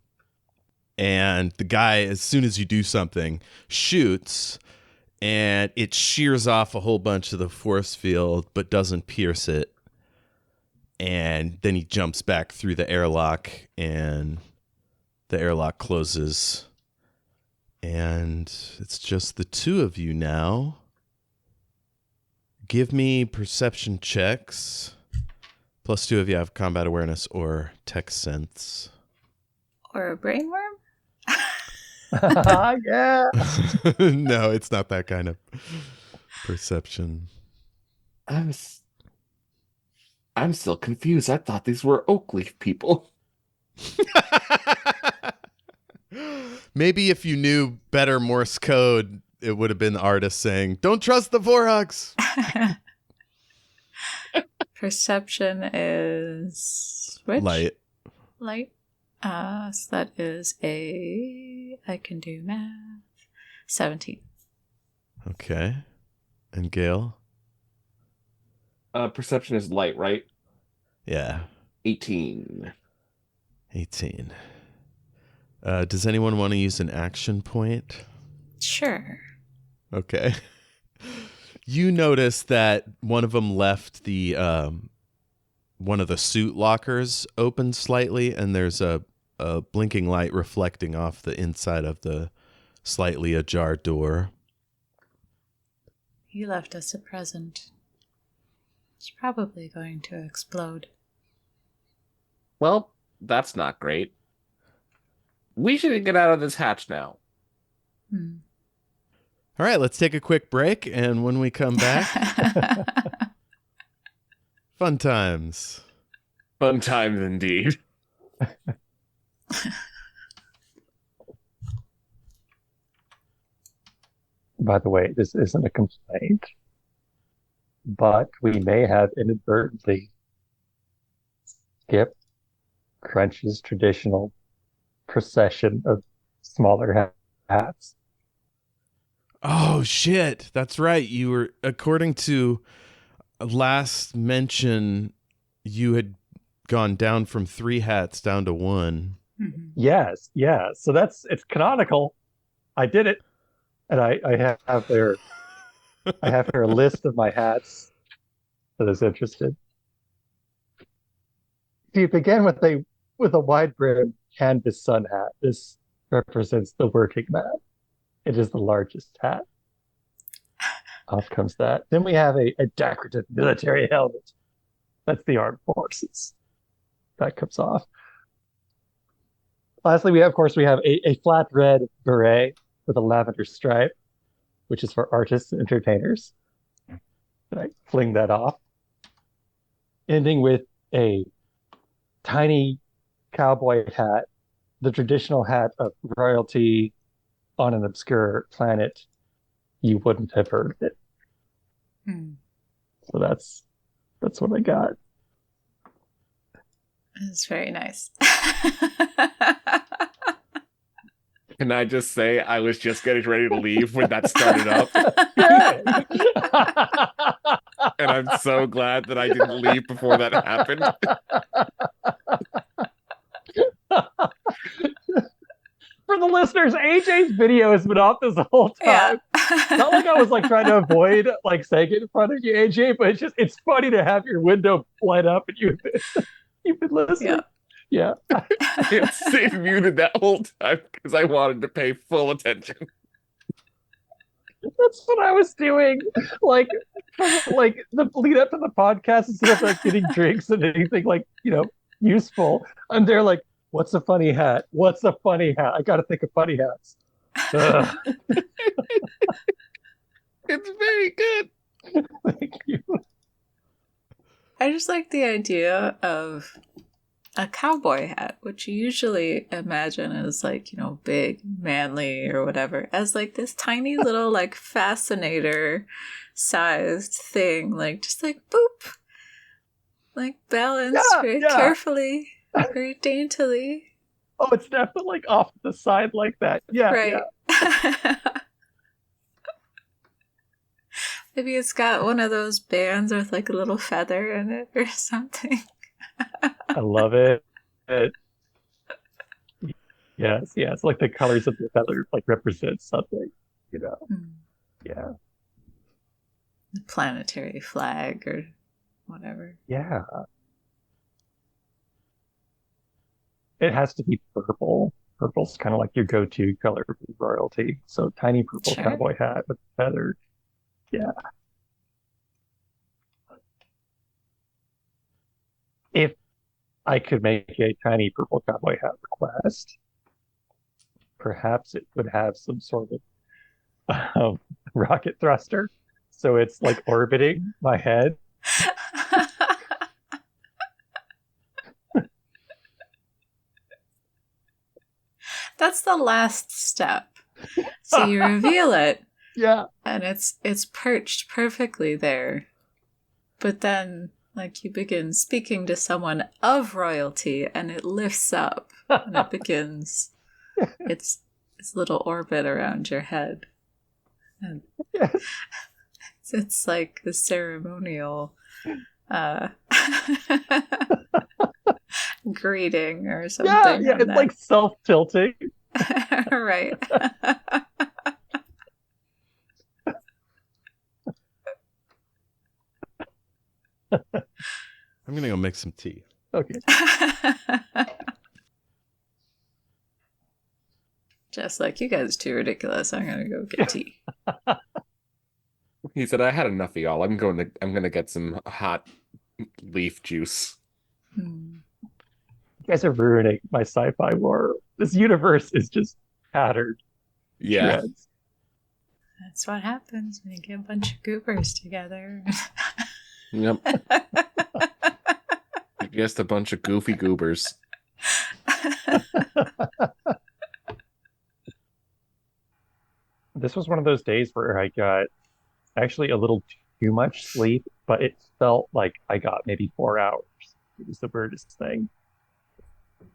And the guy, as soon as you do something, shoots, and it shears off a whole bunch of the force field, but doesn't pierce it. And then he jumps back through the airlock, and the airlock closes. And it's just the two of you now. Give me perception checks. +2 if you have combat awareness or tech sense. Or a brainworm? Yeah. No, it's not that kind of perception. I'm still confused. I thought these were Oakleaf people. Maybe if you knew better Morse code, it would have been the artist saying, "Don't trust the Vorhox." Perception is which? Light. Light. So that is I can do math. 17. Okay. And Gale? Perception is light, right? Yeah, 18. 18. Does anyone want to use an action point? Sure. Okay. You notice that one of them left the one of the suit lockers open slightly, and there's a blinking light reflecting off the inside of the slightly ajar door. He left us a present. It's probably going to explode. Well, that's not great. We should get out of this hatch now. All right, let's take a quick break, and when we come back, fun times. Fun times indeed. By the way, this isn't a complaint, but we may have inadvertently skipped Crunch's traditional procession of smaller hats. Oh, shit. That's right. You were, according to last mention, you had gone down from 3 hats down to 1. Yes, yeah. So it's canonical. I did it, and I have their I have here a list of my hats for those interested. You begin with a wide brim canvas sun hat. This represents the working man. It is the largest hat. Off comes that. Then we have a decorative military helmet. That's the armed forces. That comes off. Lastly, we have a flat red beret with a lavender stripe, which is for artists and entertainers. And I fling that off. Ending with a tiny cowboy hat, the traditional hat of royalty on an obscure planet. You wouldn't have heard of it. So that's what I got. It's very nice. Can I just say I was just getting ready to leave when that started up? And I'm so glad that I didn't leave before that happened. For the listeners, AJ's video has been off this whole time. Yeah. Not like I was like trying to avoid like saying it in front of you, AJ, but it's funny to have your window light up and you've been listening. Yeah. It stayed muted that whole time because I wanted to pay full attention. That's what I was doing. Like the lead up to the podcast, instead of like getting drinks and anything like, useful. I'm there like, what's a funny hat? What's a funny hat? I gotta think of funny hats. It's very good. Thank you. I just like the idea of a cowboy hat, which you usually imagine as like, big, manly or whatever, as like this tiny little like fascinator sized thing, like just like boop, like balanced very carefully, very daintily. Oh, it's definitely like off to the side like that. Yeah, right. Yeah. Maybe it's got one of those bands with like a little feather in it or something. I love it. Yes. Like the colors of the feather like represent something, Yeah. The planetary flag or whatever. Yeah. It has to be purple. Purple's kind of like your go-to color for royalty. So tiny purple cowboy hat with feather. Yeah. If I could make a tiny purple cowboy hat request, perhaps it would have some sort of rocket thruster. So it's like orbiting my head. That's the last step. So you reveal it. Yeah. And it's perched perfectly there. But then like you begin speaking to someone of royalty and it lifts up and it begins its little orbit around your head. And Yes. it's like the ceremonial uh, greeting or Yeah, something. yeah, and it's then- like self-tilting. right. I'm gonna go make some tea. Okay. Just like you guys are too ridiculous. I'm gonna go get tea. He said, "I had enough of y'all. I'm gonna get some hot leaf juice." Hmm. You guys are ruining my sci-fi world. This universe is just tattered to Yeah. shreds. That's what happens when you get a bunch of goobers together. Yep. Just a bunch of goofy goobers. This was one of those days where I got actually a little too much sleep, but it felt like I got maybe 4 hours. It was the weirdest thing.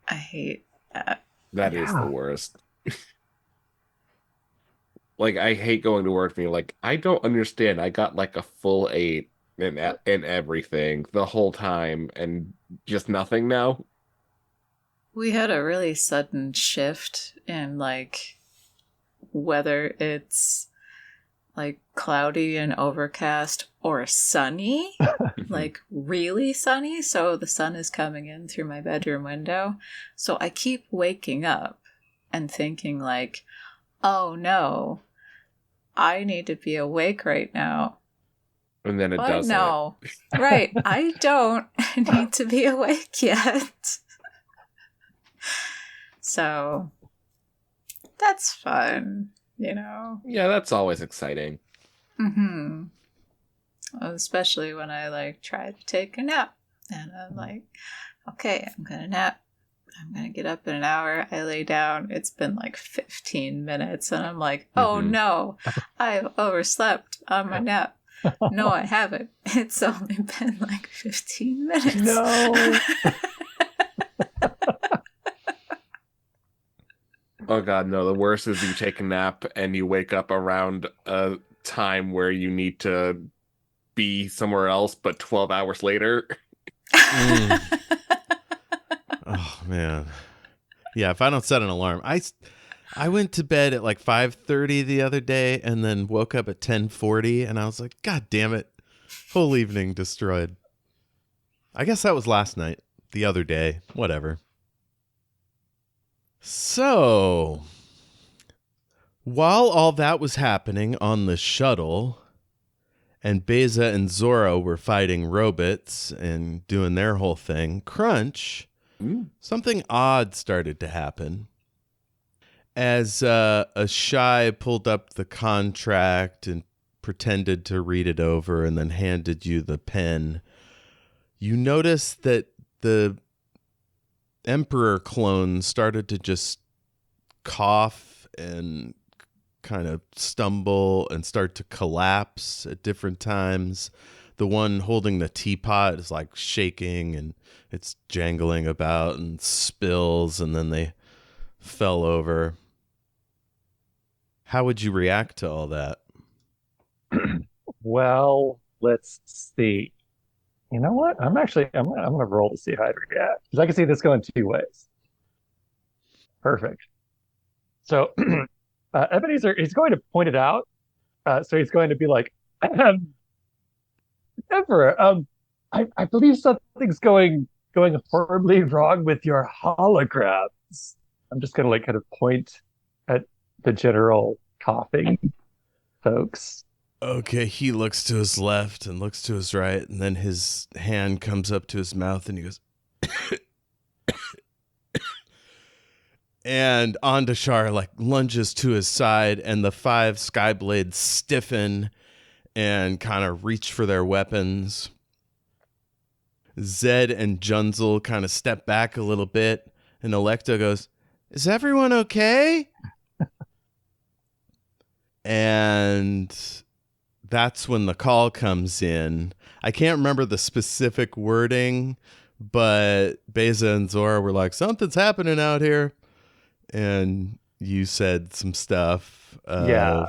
I hate that. That is the Yeah. worst. Like, I hate going to work being like, I don't understand. I got like a full 8 and everything the whole time and just nothing now. We had a really sudden shift in like whether it's like cloudy and overcast or sunny, like really sunny. So the sun is coming in through my bedroom window. So I keep waking up and thinking like, oh no, I need to be awake right now. And then it But doesn't. no, right. I don't need to be awake yet. So that's fun, you know? Yeah, that's always exciting. Mm-hmm. Especially when I like try to take a nap. And I'm like, okay, I'm gonna nap. I'm gonna get up in an hour. I lay down. It's been like 15 minutes. And I'm like, oh Mhm. no, I've overslept on my nap. No, I haven't. It's only been like 15 minutes. No. Oh god, no. The worst is you take a nap and you wake up around a time where you need to be somewhere else, but 12 hours later. Mm. Oh man, yeah. If I don't set an alarm, I went to bed at like 5:30 the other day, and then woke up at 10:40, and I was like, God damn it, whole evening destroyed. I guess that was last night, the other day, whatever. So, while all that was happening on the shuttle, and Beza and Zora were fighting robots and doing their whole thing, Crunch, Ooh. something odd started to happen. As a shy pulled up the contract and pretended to read it over and then handed you the pen, you noticed that the Emperor clone started to just cough and kind of stumble and start to collapse at different times. The one holding the teapot is like shaking and it's jangling about and spills, and then they fell over. How would you react to all that? Well, let's see. You know what? I'm gonna roll to see how I'd react because I can see this going 2 ways. Perfect. So Ebenezer is going to point it out. So he's going to be like, Emperor, I believe something's going horribly wrong with your holograms. I'm just gonna like kind of point at the general coughing folks. Okay, he looks to his left and looks to his right, and then his hand comes up to his mouth and he goes, and Ondashar like lunges to his side, and the 5 Skyblades stiffen and kind of reach for their weapons. Zed and Junzel kind of step back a little bit, and Electo goes, "Is everyone okay?" And that's when the call comes in. I can't remember the specific wording, but Beza and Zora were like, "Something's happening out here." And you said some stuff. Yeah,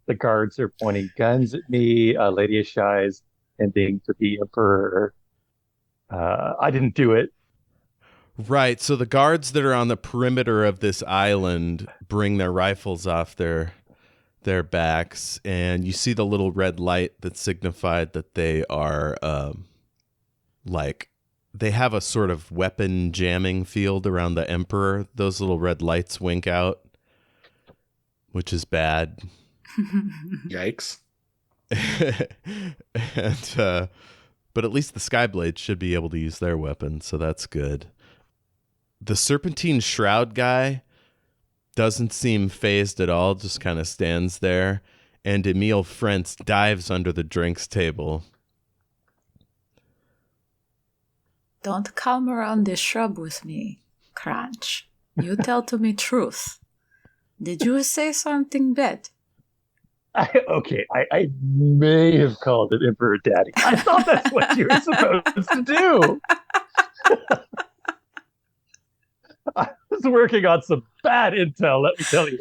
the guards are pointing guns at me. Lady Ashai's pretending to be Emperor. I didn't do it. Right. So the guards that are on the perimeter of this island bring their rifles off their backs, and you see the little red light that signified that they are they have a sort of weapon jamming field around the Emperor. Those little red lights wink out, which is bad. Yikes. And but at least the Skyblades should be able to use their weapons, so that's good. The Serpentine Shroud guy doesn't seem phased at all, just kind of stands there, and Emil Frentz dives under the drinks table. Don't come around this shrub with me, Crunch. You tell to me truth. Did you say something bad? I may have called it Emperor Daddy. I thought that's what you were supposed to do. I was working on some bad intel, let me tell you.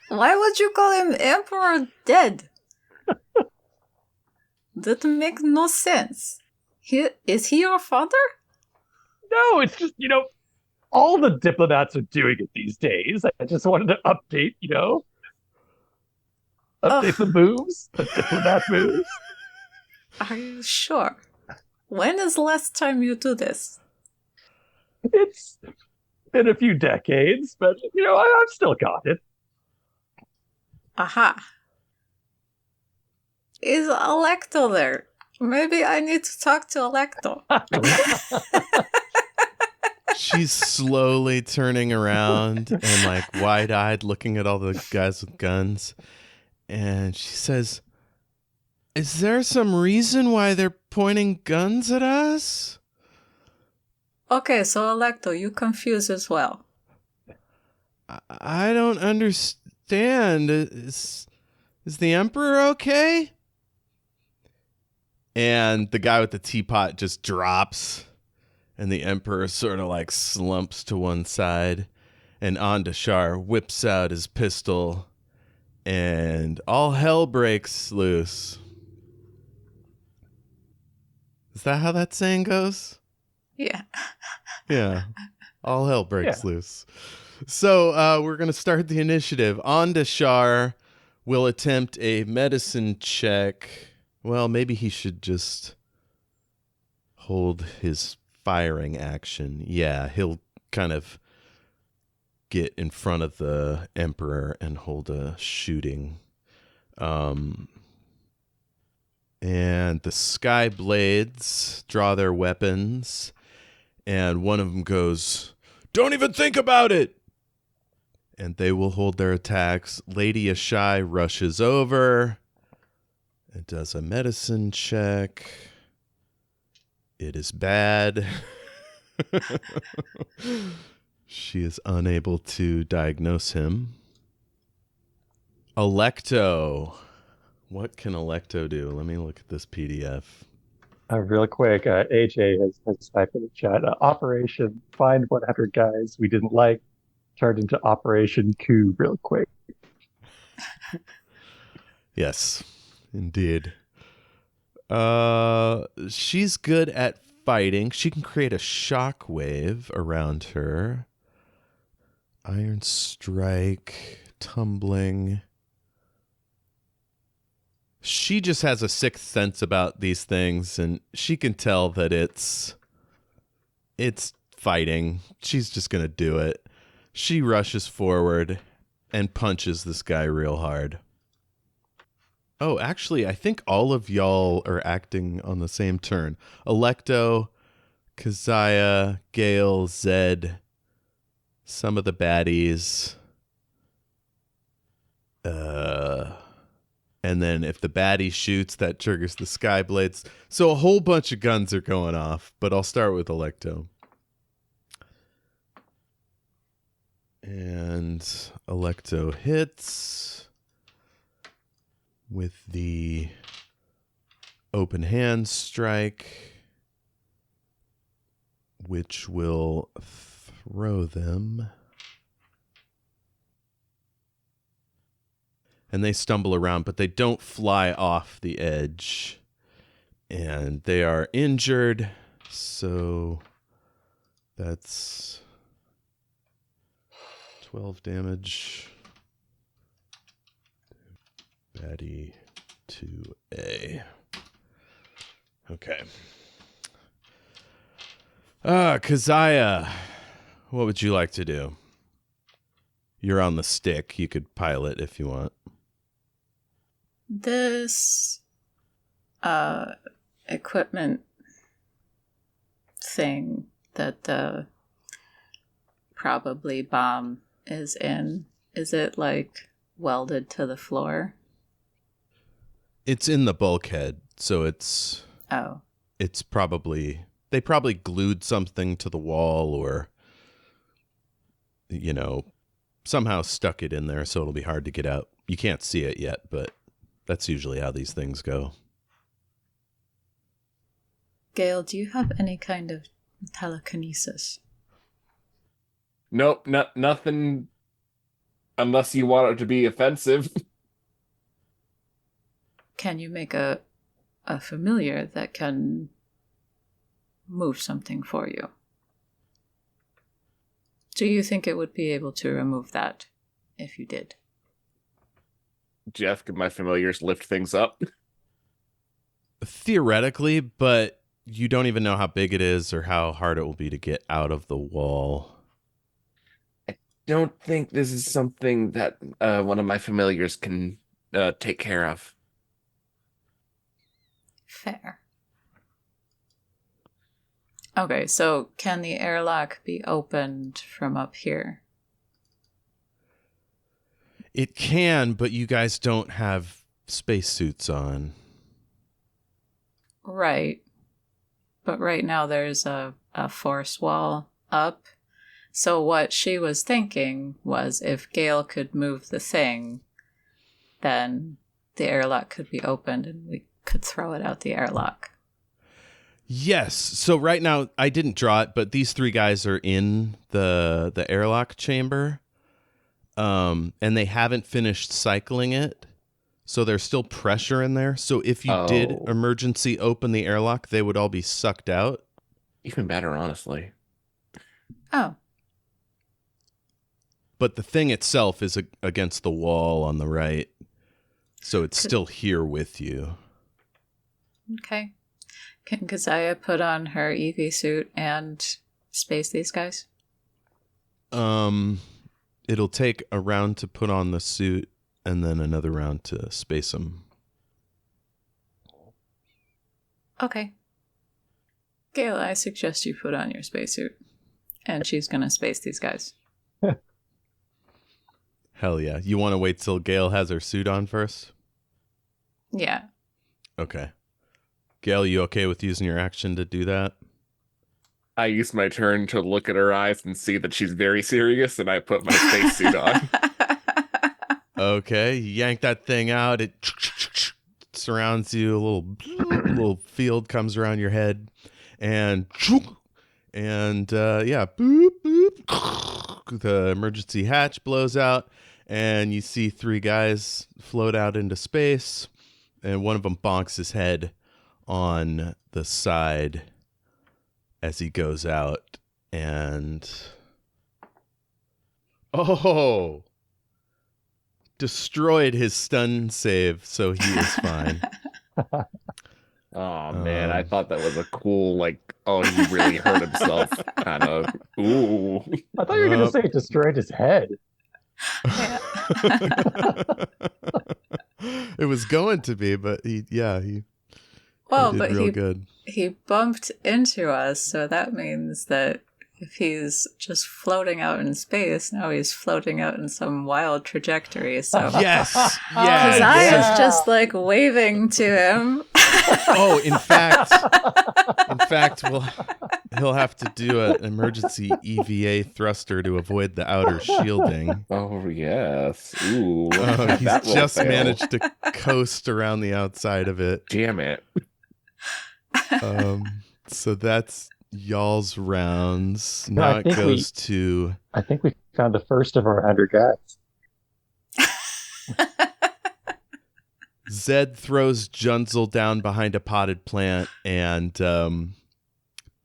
Why would you call him Emperor Dead? That makes no sense. Is he your father? No, it's just, all the diplomats are doing it these days. I just wanted to update, update the moves, the diplomat moves. Are you sure? When is the last time you do this? It's been a few decades, but, I've still got it. Aha. Is Alecto there? Maybe I need to talk to Alecto. She's slowly turning around and wide-eyed looking at all the guys with guns. And she says, "Is there some reason why they're pointing guns at us?" Okay, so Alecto, you confused as well. I don't understand. Is the Emperor okay? And the guy with the teapot just drops, and the Emperor sort of slumps to one side, and Andashar whips out his pistol, and all hell breaks loose. Is that how that saying goes? Yeah. Yeah. All hell breaks loose. So we're going to start the initiative. Andashar will attempt a medicine check. Well, maybe he should just hold his firing action. Yeah, he'll kind of get in front of the Emperor and hold a shooting. And the Skyblades draw their weapons, and one of them goes, "Don't even think about it!" And they will hold their attacks. Lady Ashai rushes over. It does a medicine check. It is bad. She is unable to diagnose him. Alecto. What can Alecto do? Let me look at this PDF. Real quick, AJ has typed in the chat, Operation Find 100 Guys We Didn't Like turned into Operation Coup real quick. Yes, indeed. She's good at fighting. She can create a shockwave around her. Iron Strike, tumbling. She just has a sixth sense about these things, and she can tell that it's fighting. She's just going to do it. She rushes forward and punches this guy real hard. Oh, actually, I think all of y'all are acting on the same turn. Alecto, Keziah, Gale, Zed, some of the baddies. And then if the baddie shoots, that triggers the Skyblades. So a whole bunch of guns are going off, but I'll start with Alecto. And Alecto hits with the open hand strike, which will throw them. and they stumble around, but they don't fly off the edge. And they are injured, so that's 12 damage. Baddie 2A. Okay. Keziah, what would you like to do? You're on the stick. You could pilot if you want. This equipment thing that the probably bomb is in, is it like welded to the floor? It's in the bulkhead, so it's probably, they probably glued something to the wall or, somehow stuck it in there so it'll be hard to get out. You can't see it yet, but that's usually how these things go. Gale, do you have any kind of telekinesis? Nope, nothing unless you want it to be offensive. Can you make a familiar that can move something for you? Do you think it would be able to remove that if you did? Jeff, can my familiars lift things up? Theoretically, but you don't even know how big it is or how hard it will be to get out of the wall. I don't think this is something that one of my familiars can take care of. Fair. Okay, so can the airlock be opened from up here? It can, but you guys don't have spacesuits on. Right. But right now there's a force wall up. So what she was thinking was if Gale could move the thing, then the airlock could be opened and we could throw it out the airlock. Yes. So right now, I didn't draw it, but these three guys are in the airlock chamber, and they haven't finished cycling it. So there's still pressure in there. So if you did emergency open the airlock, they would all be sucked out. Even better, honestly. Oh. But the thing itself is against the wall on the right. So it's still here with you. Okay. Can Keziah put on her EV suit and space these guys? It'll take a round to put on the suit and then another round to space them. Okay. Gale, I suggest you put on your spacesuit. And she's going to space these guys. Hell yeah. You want to wait till Gale has her suit on first? Yeah. Okay. Gale, you okay with using your action to do that? I use my turn to look at her eyes and see that she's very serious, and I put my spacesuit on. Okay, you yank that thing out. It surrounds you. A little field comes around your head, and yeah, boop boop. The emergency hatch blows out, and you see three guys float out into space, and one of them bonks his head on the side as he goes out, and destroyed his stun save, so he is fine. Oh man, I thought that was a cool, he really hurt himself kind of. Ooh. I thought you were going to say it destroyed his head. Yeah. It was going to be, but he Well, did but real good. he bumped into us, so that means that if he's just floating out in space, now he's floating out in some wild trajectory. So Yes, Keziah's yes. just waving to him. Oh, in fact, he'll have to do an emergency EVA thruster to avoid the outer shielding. Oh yes. Ooh. He's That will just fail. managed to coast around the outside of it. Damn it. So that's y'all's rounds. No, Now I it think goes to I think we found the first of our 100 guys. Zed throws Junzel down behind a potted plant and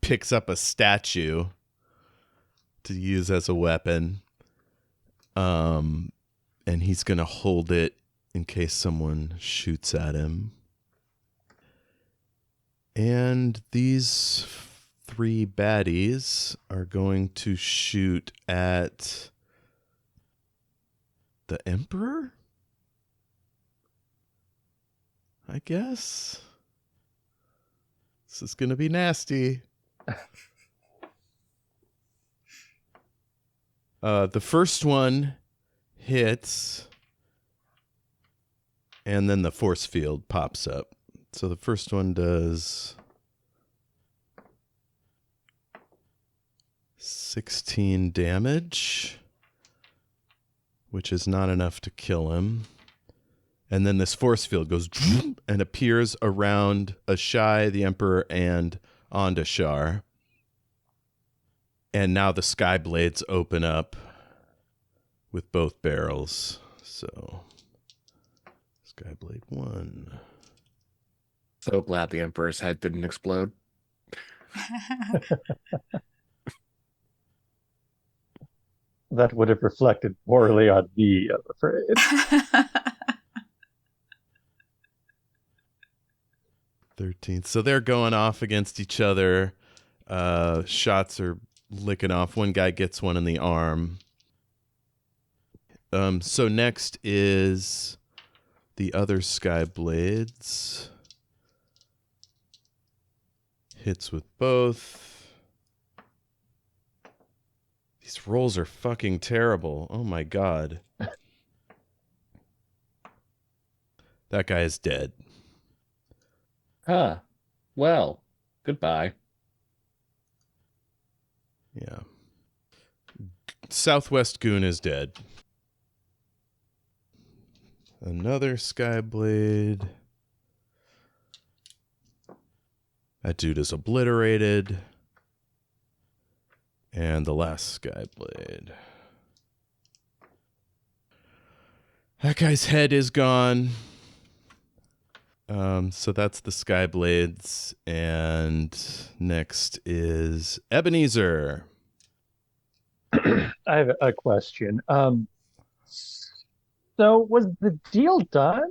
picks up a statue to use as a weapon. And he's going to hold it in case someone shoots at him. And these 3 baddies are going to shoot at the Emperor? I guess. This is going to be nasty. The first one hits, and then the force field pops up. So the first one does 16 damage, which is not enough to kill him. And then this force field goes and appears around Ashai, the Emperor, and Ondashar. And now the sky blades open up with both barrels. So, Skyblade 1. So glad the Emperor's head didn't explode. That would have reflected poorly on me, I'm afraid. 13. So they're going off against each other. Shots are licking off. One guy gets one in the arm. So next is the other sky blades. Hits with both. These rolls are fucking terrible. Oh my god. That guy is dead. Huh. Well, goodbye. Yeah. Southwest Goon is dead. Another Skyblade. That dude is obliterated. And the last Skyblade. That guy's head is gone. So that's the Skyblades. And next is Ebenezer. I have a question. So was the deal done?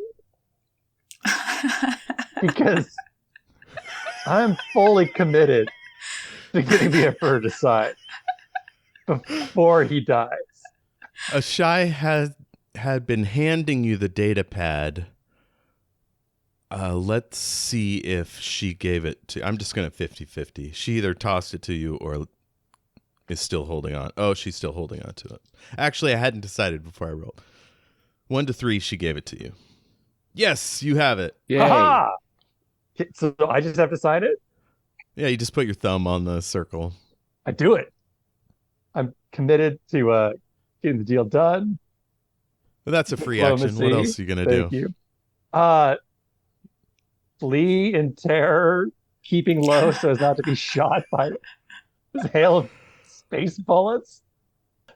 Because I'm fully committed to getting the Emperor to sign before he dies. Ashai had been handing you the data pad. Let's see if she gave it to... I'm just going to 50-50. She either tossed it to you or is still holding on. Oh, she's still holding on to it. Actually, I hadn't decided before I rolled. 1 to 3, she gave it to you. Yes, you have it. Yay. Aha! So I just have to sign it? Yeah, you just put your thumb on the circle. I do it. I'm committed to getting the deal done. But that's a free action. What Diplomacy. else are you going to do? Thank you. Flee in terror, keeping low so as not to be shot by this hail of space bullets.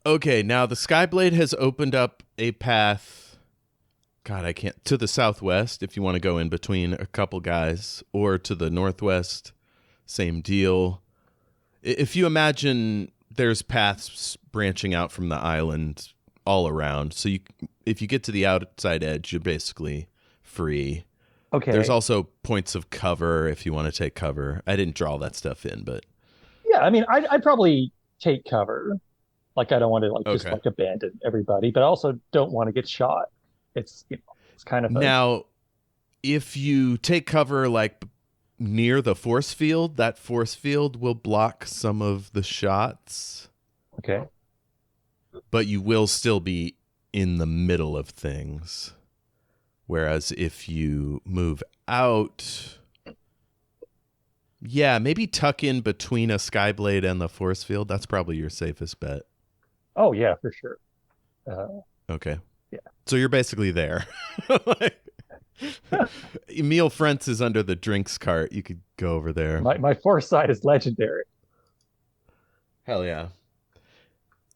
Okay, now the Skyblade has opened up a path. God, I can't. To the southwest, if you want to go in between a couple guys, or to the northwest, same deal. If you imagine there's paths branching out from the island all around, so if you get to the outside edge, you're basically free. Okay. There's also points of cover if you want to take cover. I didn't draw that stuff in, but Yeah, I mean, I'd probably take cover. Like, I don't want to just Okay. abandon everybody, but I also don't want to get shot. It's it's kind of now if you take cover like near the force field, that force field will block some of the shots, okay. but you will still be in the middle of things. Whereas if you move out, yeah, maybe tuck in between a Skyblade and the force field. That's probably your safest bet. Oh yeah, for sure. Okay. Yeah. So you're basically there. Like, Emil Frentz is under the drinks cart. You could go over there. My foresight is legendary. Hell yeah.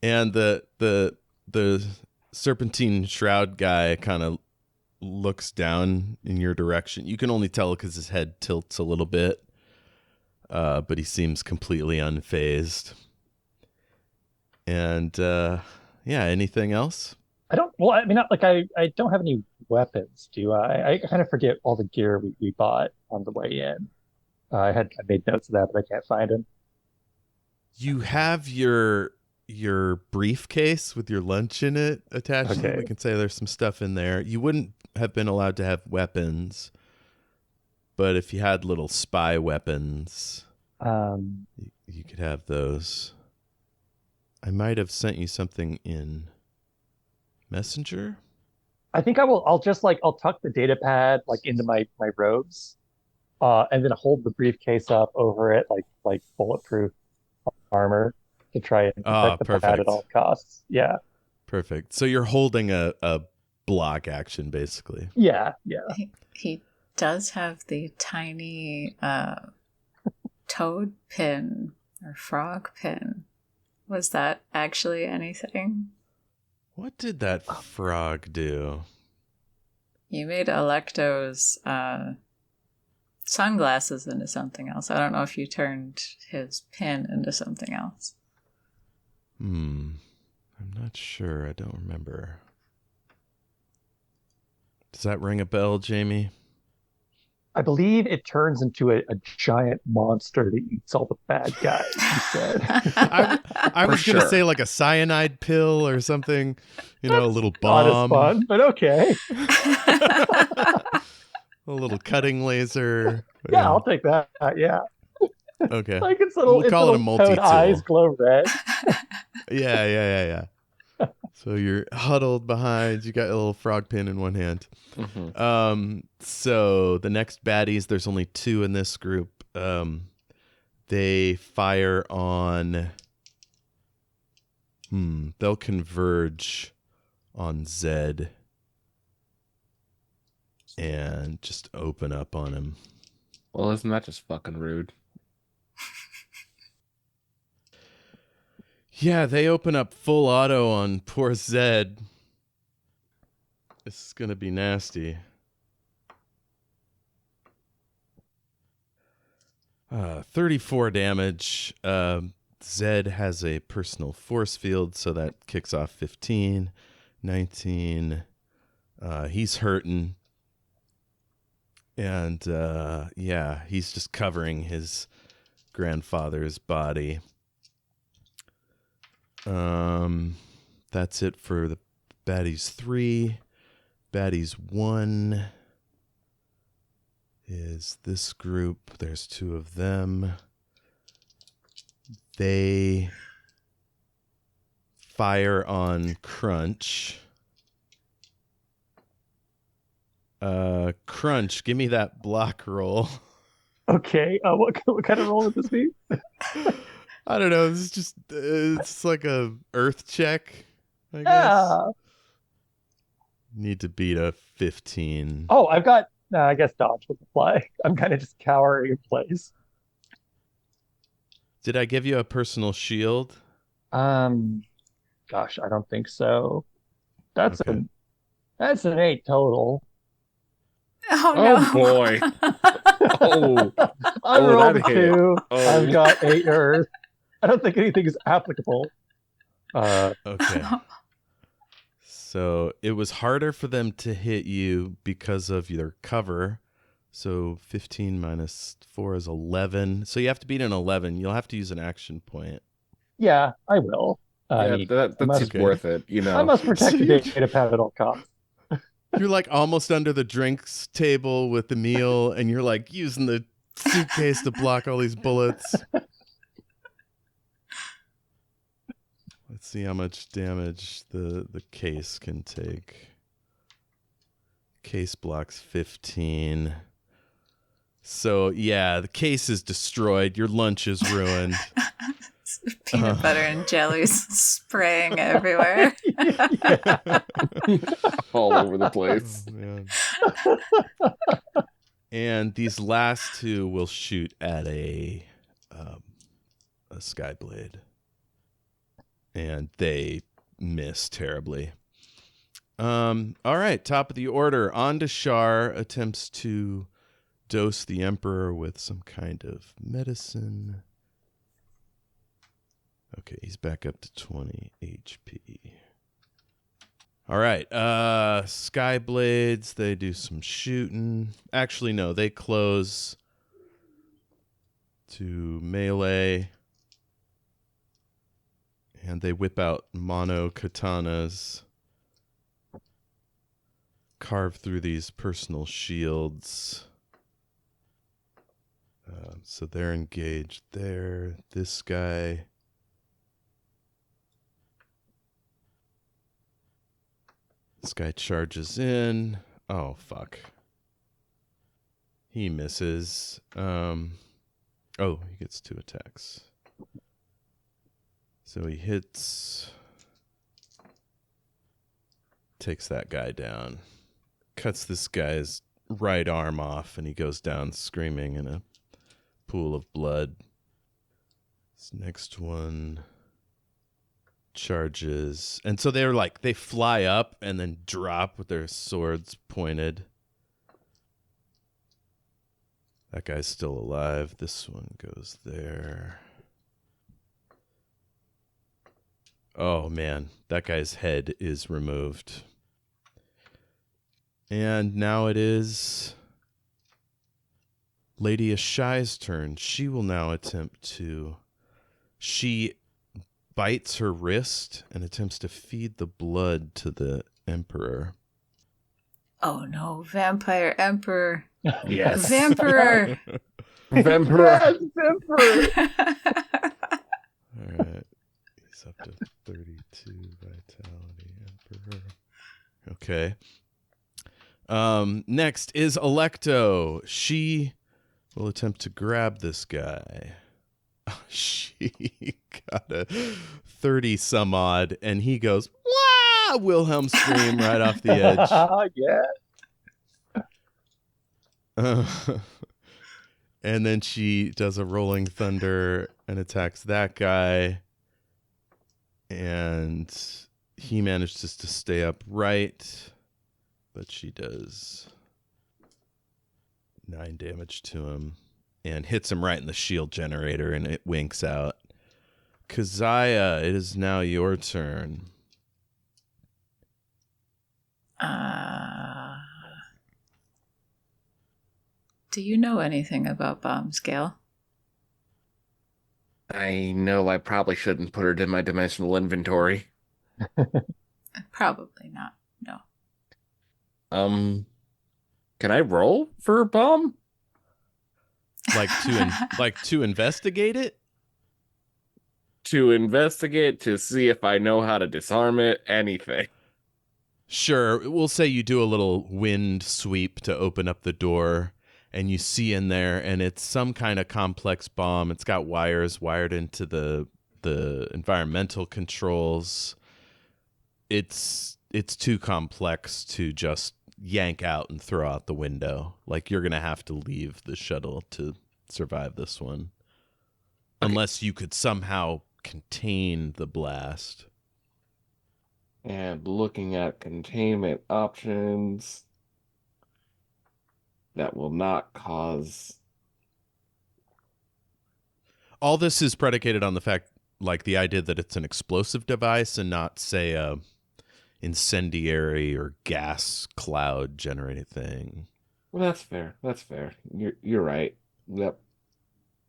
And the Serpentine Shroud guy kind of looks down in your direction. You can only tell because his head tilts a little bit, but he seems completely unfazed. And anything else? I don't. Well, I mean, not like I don't have any weapons, do I? I kind of forget all the gear we bought on the way in. I made notes of that, but I can't find them. You have your briefcase with your lunch in it attached to it. Okay. We can say there's some stuff in there. You wouldn't have been allowed to have weapons, but if you had little spy weapons, you could have those. I might have sent you something in Messenger. I think I'll just I'll tuck the data pad like into my robes, and then hold the briefcase up over it like bulletproof armor to try and protect the pad perfect. at all costs. Yeah. Perfect. So you're holding a block action, basically. Yeah. He does have the tiny toad pin or frog pin. Was that actually anything? What did that frog do? You made Electo's sunglasses into something else. I don't know if you turned his pin into something else. I'm not sure. I don't remember. Does that ring a bell, Jayme? I believe it turns into a giant monster that eats all the bad guys, he said. I was going to sure. say like a cyanide pill or something, a little Not as bomb, fun, but okay. a little cutting laser. Yeah, I'll take that. Yeah. Okay. Like its little, We'll call it a its little toad eyes multi-tool. glow red. Yeah. So you're huddled behind. You got a little frog pin in one hand. Mm-hmm. So the next baddies, there's only 2 in this group. They fire on. They'll converge on Zed and just open up on him. Well, isn't that just fucking rude? Yeah, they open up full auto on poor Zed. This is gonna be nasty. 34 damage. Zed has a personal force field, so that kicks off 15. 19. He's hurting. And he's just covering his grandfather's body. That's it for the baddies 3. Baddies 1 is this group. There's 2 of them. They fire on Crunch. Crunch, give me that block roll. Okay. What kind of roll would this be? I don't know. It's just it's like a earth check, I guess. Yeah. Need to beat a 15. Oh, I've got. I guess dodge would apply. I'm kind of just cowering in place. Did I give you a personal shield? Gosh, I don't think so. That's Okay. that's an 8 total. Oh, Oh, no. boy. Oh. I Oh, rolled a that hit. 2. Oh. I've got 8 earth. I don't think anything is applicable. Okay. So it was harder for them to hit you because of your cover. So 15 minus 4 is 11. So you have to beat an 11. You'll have to use an action point. Yeah, I will. I Yeah, mean, that must- seems okay. worth it, I must protect So the you- data pad at all costs. You're like almost under the drinks table with the meal, and you're like using the suitcase to block all these bullets. Let's see how much damage the case can take. Case blocks 15. So yeah, the case is destroyed. Your lunch is ruined. Peanut butter and jellies spraying everywhere. All over the place. Oh, man. And these last 2 will shoot at a Skyblade, and they miss terribly. All right, top of the order. On to Shar attempts to dose the Emperor with some kind of medicine. Okay, he's back up to 20 HP. All right, Skyblades, they do some shooting. Actually, no, they close to melee. And they whip out mono katanas. Carve through these personal shields. So they're engaged there. This guy. This guy charges in. Oh, fuck. He misses. Oh, he gets 2 attacks. So he hits. Takes that guy down. Cuts this guy's right arm off, and he goes down screaming in a pool of blood. This next one charges. And so they're like, they fly up and then drop with their swords pointed. That guy's still alive. This one goes there. Oh, man. That guy's head is removed. And now it is Lady Ashai's turn. She will now attempt to... She bites her wrist and attempts to feed the blood to the Emperor. Oh no, Vampire Emperor. Yes. Vamperor. Vamperor. Vamperor. All right. He's up to 32 vitality, Emperor. Okay. Next is Electo. She will attempt to grab this guy. She got a 30 some odd, and he goes, "Wah!" Wilhelm scream right off the edge. Yeah. And then she does a rolling thunder and attacks that guy. And he manages to stay upright, but she does 9 damage to him and hits him right in the shield generator, and it winks out. Keziah, it is now your turn. Do you know anything about bombs, Gale? I know I probably shouldn't put it in my dimensional inventory. Probably not. No. Can I roll for a bomb? Like to investigate it? To investigate, to see if I know how to disarm it, anything. Sure. We'll say you do a little wind sweep to open up the door, and you see in there, and it's some kind of complex bomb. It's got wires wired into the environmental controls. It's too complex to just yank out and throw out the window. Like, you're going to have to leave the shuttle to survive this one. Okay. Unless you could somehow contain the blast. And looking at containment options, that will not cause... All this is predicated on the fact, like, the idea that it's an explosive device and not, say, a incendiary or gas cloud generated thing. Well, that's fair. That's fair. You're right. Yep.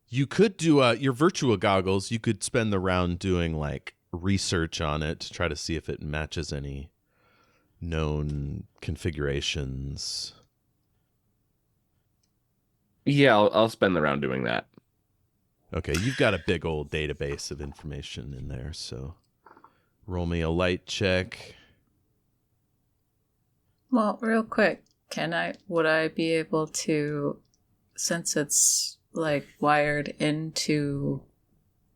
You could do your virtual goggles. You could spend the round doing like research on it to try to see if it matches any known configurations. Yeah, I'll spend the round doing that. Okay, you've got a big old database of information in there, so roll me a light check. Well, real quick, would I be able to, since it's like wired into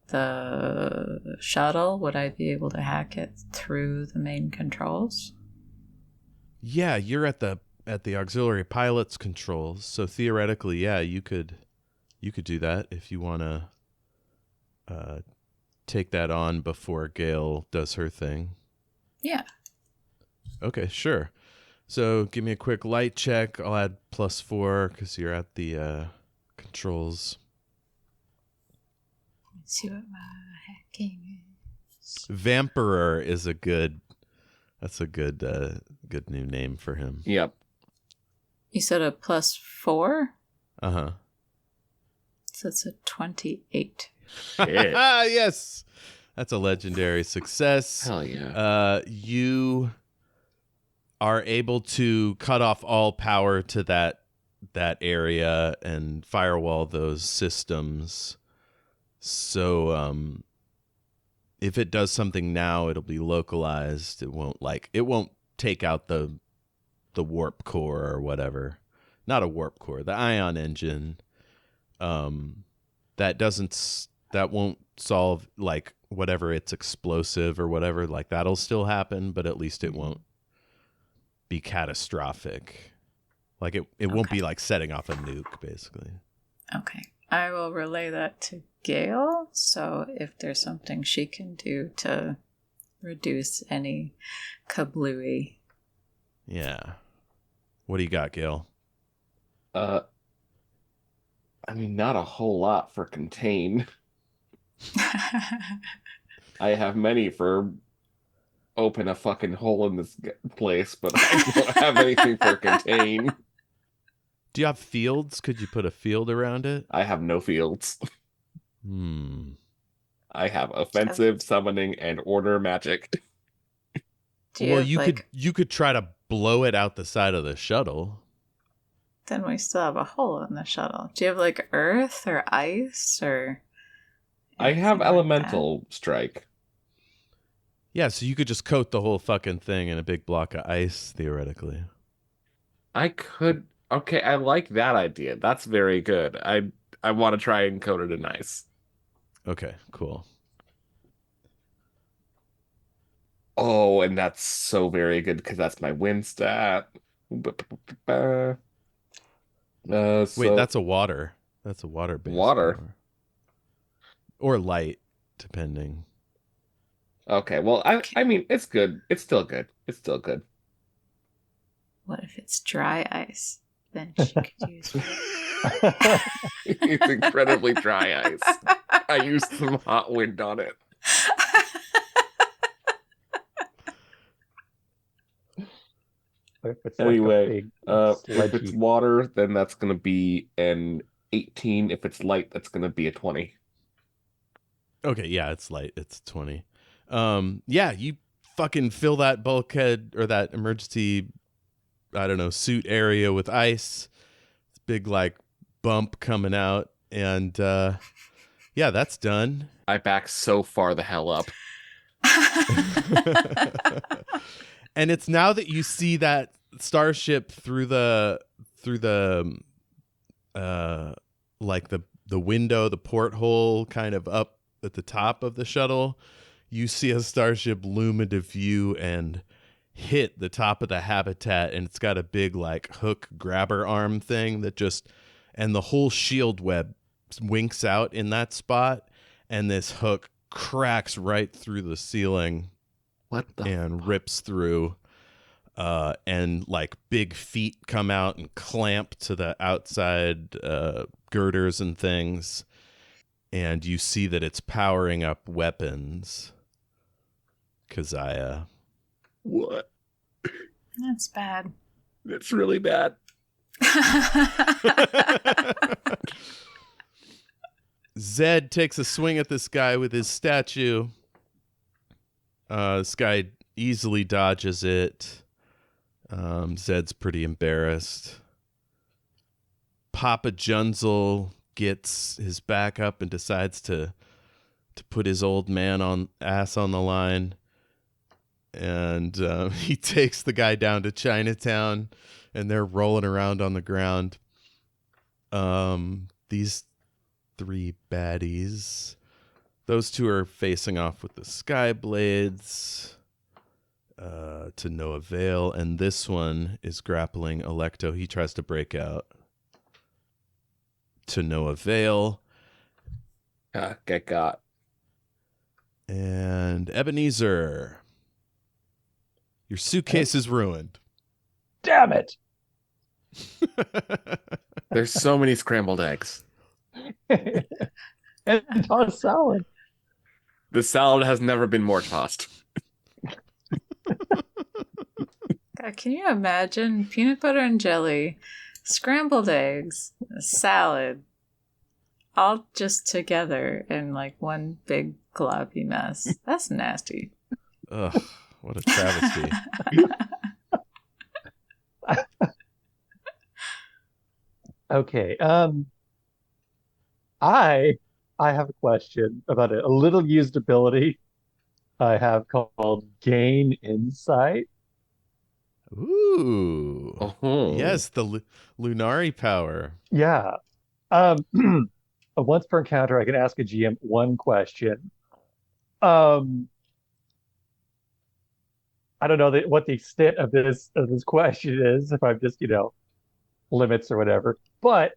the shuttle, would I be able to hack it through the main controls? Yeah, you're at the auxiliary pilot's controls, so theoretically, yeah, you could do that if you want to take that on before Gale does her thing. Yeah. Okay, sure. So give me a quick light check. I'll add +4 because you're at the controls. Let's see what my hacking is. Vamperor is a good. That's a good new name for him. Yep. You said a +4? Uh-huh. So it's a 28. Shit. Yes. That's a legendary success. Hell yeah. You are able to cut off all power to that area and firewall those systems. So if it does something now, it'll be localized. It won't take out the warp core or whatever. Not a warp core, the ion engine. That won't solve like whatever it's explosive or whatever, like that'll still happen, but at least it won't be catastrophic. Like it won't be like setting off a nuke, basically. Okay. I will relay that to Gale. So if there's something she can do to reduce any kablooey. Yeah. What do you got, Gale? I mean, not a whole lot for contain. I have many for open a fucking hole in this place, but I don't have anything for contain. Do you have fields? Could you put a field around it? I have no fields. I have offensive, summoning, and order magic. Do you Well, have, you could try to blow it out the side of the shuttle. Then we still have a hole in the shuttle. Do you have like earth or ice or? I have anything like elemental strike. Yeah, so you could just coat the whole fucking thing in a big block of ice, theoretically. I could. Okay, I like that idea. That's very good. I want to try and coat it in ice. Okay, cool. Oh, and that's so very good because that's my win stat. Wait, that's a water. That's a water-based Water? power. Or light, depending. Okay, well, I mean, it's good. It's still good. It's still good. What if it's dry ice? Then she could use. It's incredibly dry ice. I used some hot wind on it. What if it's Anyway, like a big if it's sludgy? water, then that's going to be an 18. If it's light, that's going to be a 20. Okay, yeah, it's light. It's 20. Yeah, you fucking fill that bulkhead or that emergency, I don't know, suit area with ice. It's big like bump coming out, and yeah, that's done. I back so far the hell up. And it's now that you see that starship through the like the window, the porthole kind of up at the top of the shuttle, you see a starship loom into view and hit the top of the habitat, and it's got a big like hook grabber arm thing that just, and the whole shield web winks out in that spot, and this hook cracks right through the ceiling What the? and rips through, and like big feet come out and clamp to the outside girders and things, and you see that it's powering up weapons. Keziah. What? That's bad. It's really bad. Zed takes a swing at this guy with his statue. This guy easily dodges it. Zed's pretty embarrassed. Papa Junzel gets his back up and decides to put his old man ass on the line. And he takes the guy down to Chinatown, and they're rolling around on the ground. These three baddies, those two are facing off with the Skyblades to no avail, and this one is grappling Electo. He tries to break out to no avail. Get got. And Ebenezer, Your suitcase is ruined. Damn it! There's so many scrambled eggs. And tossed salad. The salad has never been more tossed. God, can you imagine peanut butter and jelly, scrambled eggs, a salad, all just together in like one big gloppy mess? That's nasty. Ugh, what a travesty. Okay. I have a question about a little used ability I have called Gain Insight. Ooh. Oh. Yes, the Lunari power. Yeah. Once per encounter, I can ask a GM one question. I don't know what the extent of this question is, if I'm just, limits or whatever. But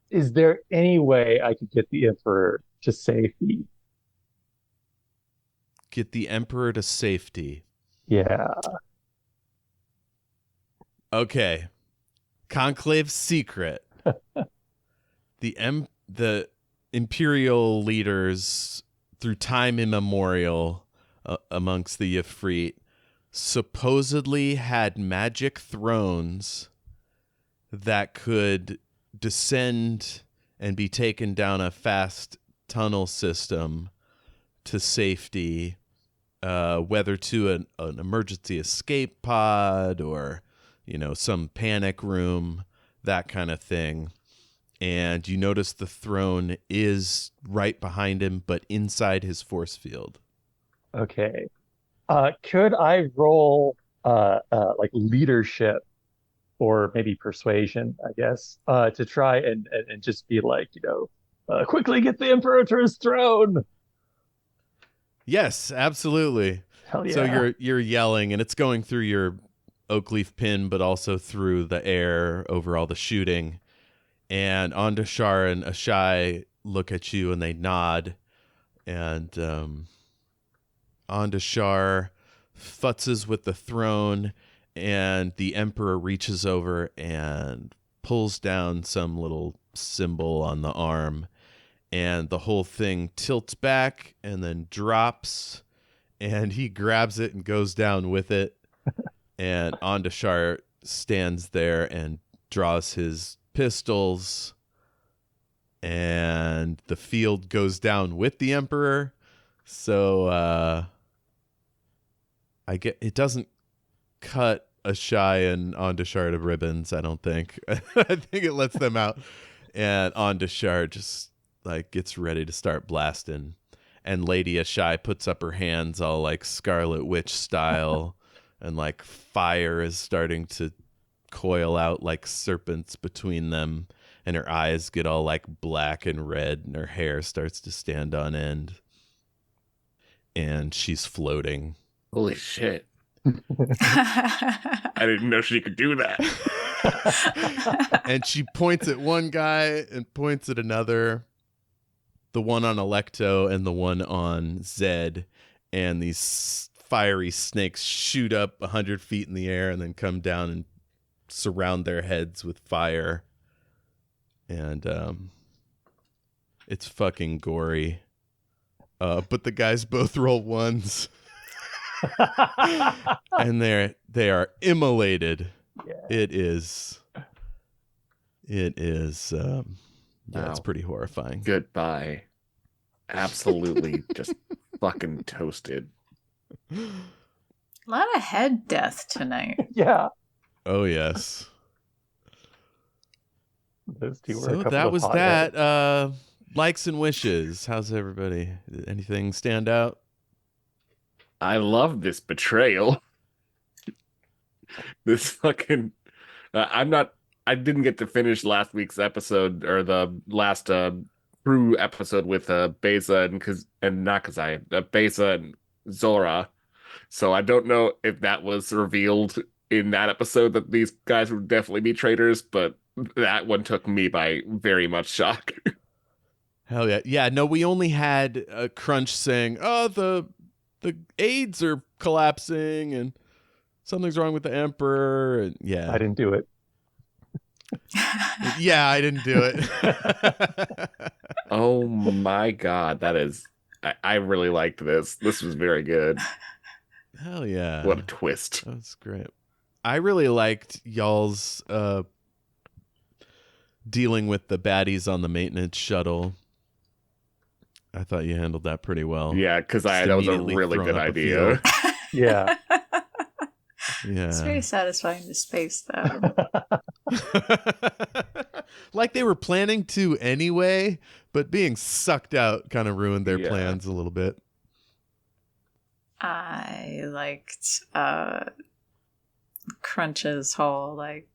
is there any way I could get the Emperor to safety? Get the Emperor to safety. Yeah. Okay. Conclave secret. The Imperial leaders, through time immemorial, amongst the Yifrit, supposedly had magic thrones that could descend and be taken down a fast tunnel system to safety, whether to an emergency escape pod or, some panic room, that kind of thing. And you notice the throne is right behind him, but inside his force field. Okay. Could I roll like leadership or maybe persuasion, I guess, to try and just be like, quickly get the Emperor to his throne. Yes, absolutely. Hell yeah. So you're yelling, and it's going through your oak leaf pin, but also through the air over all the shooting. And Ondashar and Ashai look at you and they nod. And Ondashar futzes with the throne, and the Emperor reaches over and pulls down some little symbol on the arm. And the whole thing tilts back and then drops. And he grabs it and goes down with it. And Ondashar stands there and draws his pistols, and the field goes down with the Emperor. So I get it doesn't cut Ashai and Ondashar to ribbons, I don't think. I think it lets them out, and Ondashar just gets ready to start blasting, and Lady Ashai puts up her hands all like Scarlet Witch style, and fire is starting to coil out like serpents between them, and her eyes get all black and red, and her hair starts to stand on end, and she's floating. Holy shit. I didn't know she could do that. And she points at one guy and points at another, the one on Electo and the one on Zed, and these fiery snakes shoot up 100 feet in the air and then come down and surround their heads with fire. And it's fucking gory. But the guys both roll ones. And they are immolated. Yeah. It is it's Wow. pretty horrifying. Goodbye. Absolutely just fucking toasted. A lot of head death tonight. Yeah. Oh yes. Those two were a So couple that of was hotheads. that. Likes and wishes. How's everybody? Did anything stand out? I love this betrayal. This fucking. I didn't get to finish last week's episode or the last crew episode with Beza and not Keziah, Beza and Zora. So I don't know if that was revealed in that episode that these guys would definitely be traitors, but that one took me by very much shock. Hell yeah. Yeah, no, we only had Crunch saying, "Oh, the aids are collapsing," and something's wrong with the Emperor. And yeah. I didn't do it. Yeah, I didn't do it. Oh my God, that is. I really liked this. This was very good. Hell yeah. What a twist. That's great. I really liked y'all's dealing with the baddies on the maintenance shuttle. I thought you handled that pretty well. Yeah, because Just that was a immediately really thrown good up a idea. field. Yeah. It's very Yeah. satisfying to space, though. Like they were planning to anyway, but being sucked out kind of ruined their Yeah. plans a little bit. I liked Crunch's whole, like,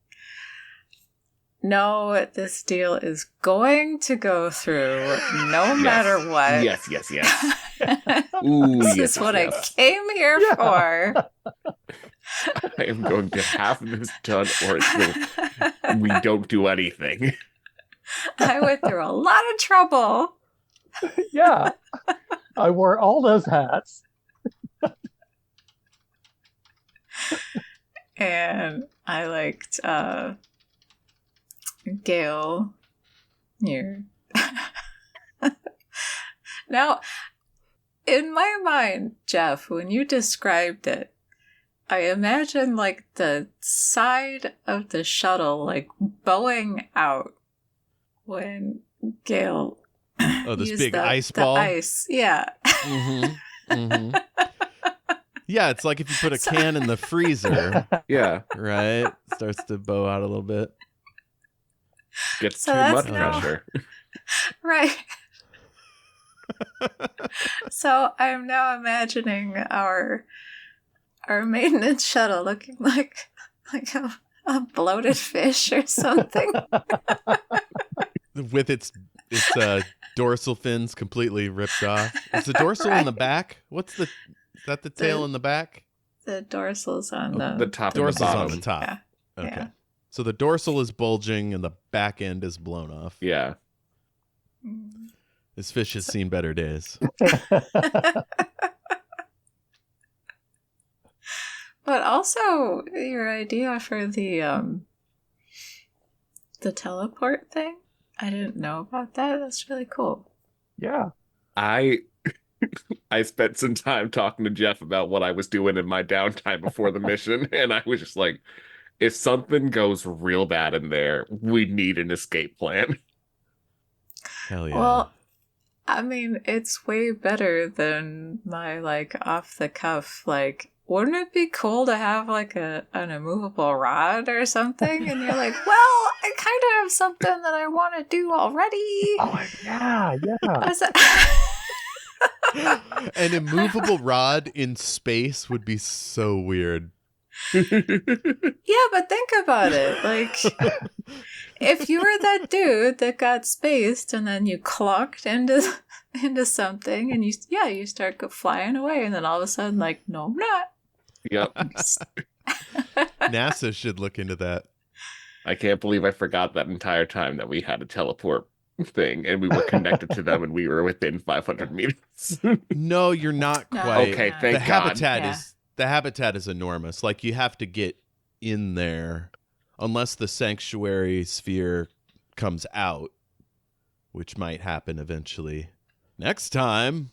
no, this deal is going to go through no matter what. Yes. Ooh, This yes, is what yes. I came here for. I am going to have this done, or we don't do anything. I went through a lot of trouble. Yeah. I wore all those hats. And I liked Gale here. Now, in my mind, Jeff, when you described it, I imagine like the side of the shuttle like bowing out when Gale Oh, this used big the, ice the ball? ice. Yeah. Mm-hmm. Mm-hmm. Yeah, it's like if you put a can in the freezer, Yeah, right? It starts to bow out a little bit. gets So too that's much now- pressure. Right. So I'm now imagining our maintenance shuttle looking like a bloated fish or something. With its dorsal fins completely ripped off. Is the dorsal in the Right. back? Is that the tail in the back? The dorsal's on The top and the Dorsal's on bottom. the top. Yeah. Okay. Yeah. So the dorsal is bulging and the back end is blown off. Yeah. Mm. This fish has seen better days. But also your idea for the teleport thing. I didn't know about that. That's really cool. Yeah. I spent some time talking to Jeff about what I was doing in my downtime before the mission, and I was just like, if something goes real bad in there, we need an escape plan. Hell yeah. Well, I mean, it's way better than my like off the cuff like. Wouldn't it be cool to have like an immovable rod or something? And you're like, well, I kind of have something that I want to do already. Oh, yeah. I was like- An immovable rod in space would be so weird. Yeah, but think about it. Like, if you were that dude that got spaced and then you clocked into something and you start flying away and then all of a sudden, like, no, I'm not. Yep. NASA should look into that. I can't believe I forgot that entire time that we had a teleport thing and we were connected to them and we were within 500 meters. No, you're not No. quite. Okay, Yeah. thank the God. habitat Yeah. is the habitat is enormous. Like you have to get in there unless the sanctuary sphere comes out, which might happen eventually. Next time.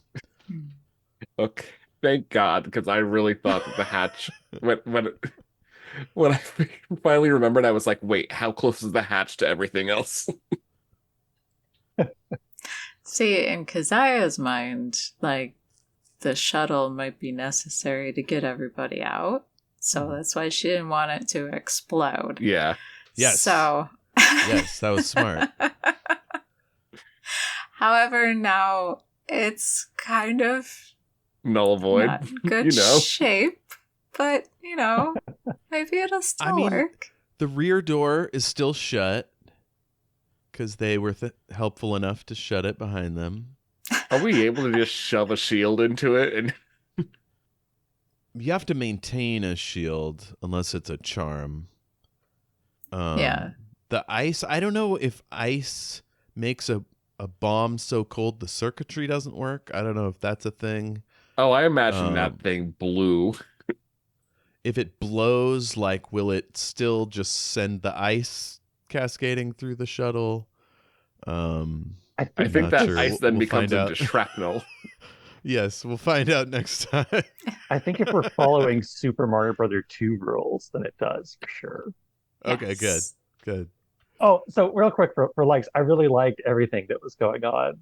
Okay, thank God, because I really thought that the hatch when I finally remembered, I was like, wait, how close is the hatch to everything else? See, in Keziah's mind, like, the shuttle might be necessary to get everybody out. So that's why she didn't want it to explode. Yeah. Yes. So. Yes, that was smart. However, now it's kind of Null void. not in good You know. shape, but maybe it'll still I mean, work. The rear door is still shut because they were helpful enough to shut it behind them. Are we able to just shove a shield into it? And You have to maintain a shield unless it's a charm. Yeah. The ice, I don't know if ice makes a bomb so cold the circuitry doesn't work. I don't know if that's a thing. oh, I imagine that thing blew. if it blows, like, will it still just send the ice cascading through the shuttle? I I think think not that sure. ice then We'll becomes find into out. shrapnel. Yes, we'll find out next time. I think if we're following Super Mario Brother 2 rules, then it does for sure. Okay, good. Yes. Good. Oh, so real quick for likes, I really liked everything that was going on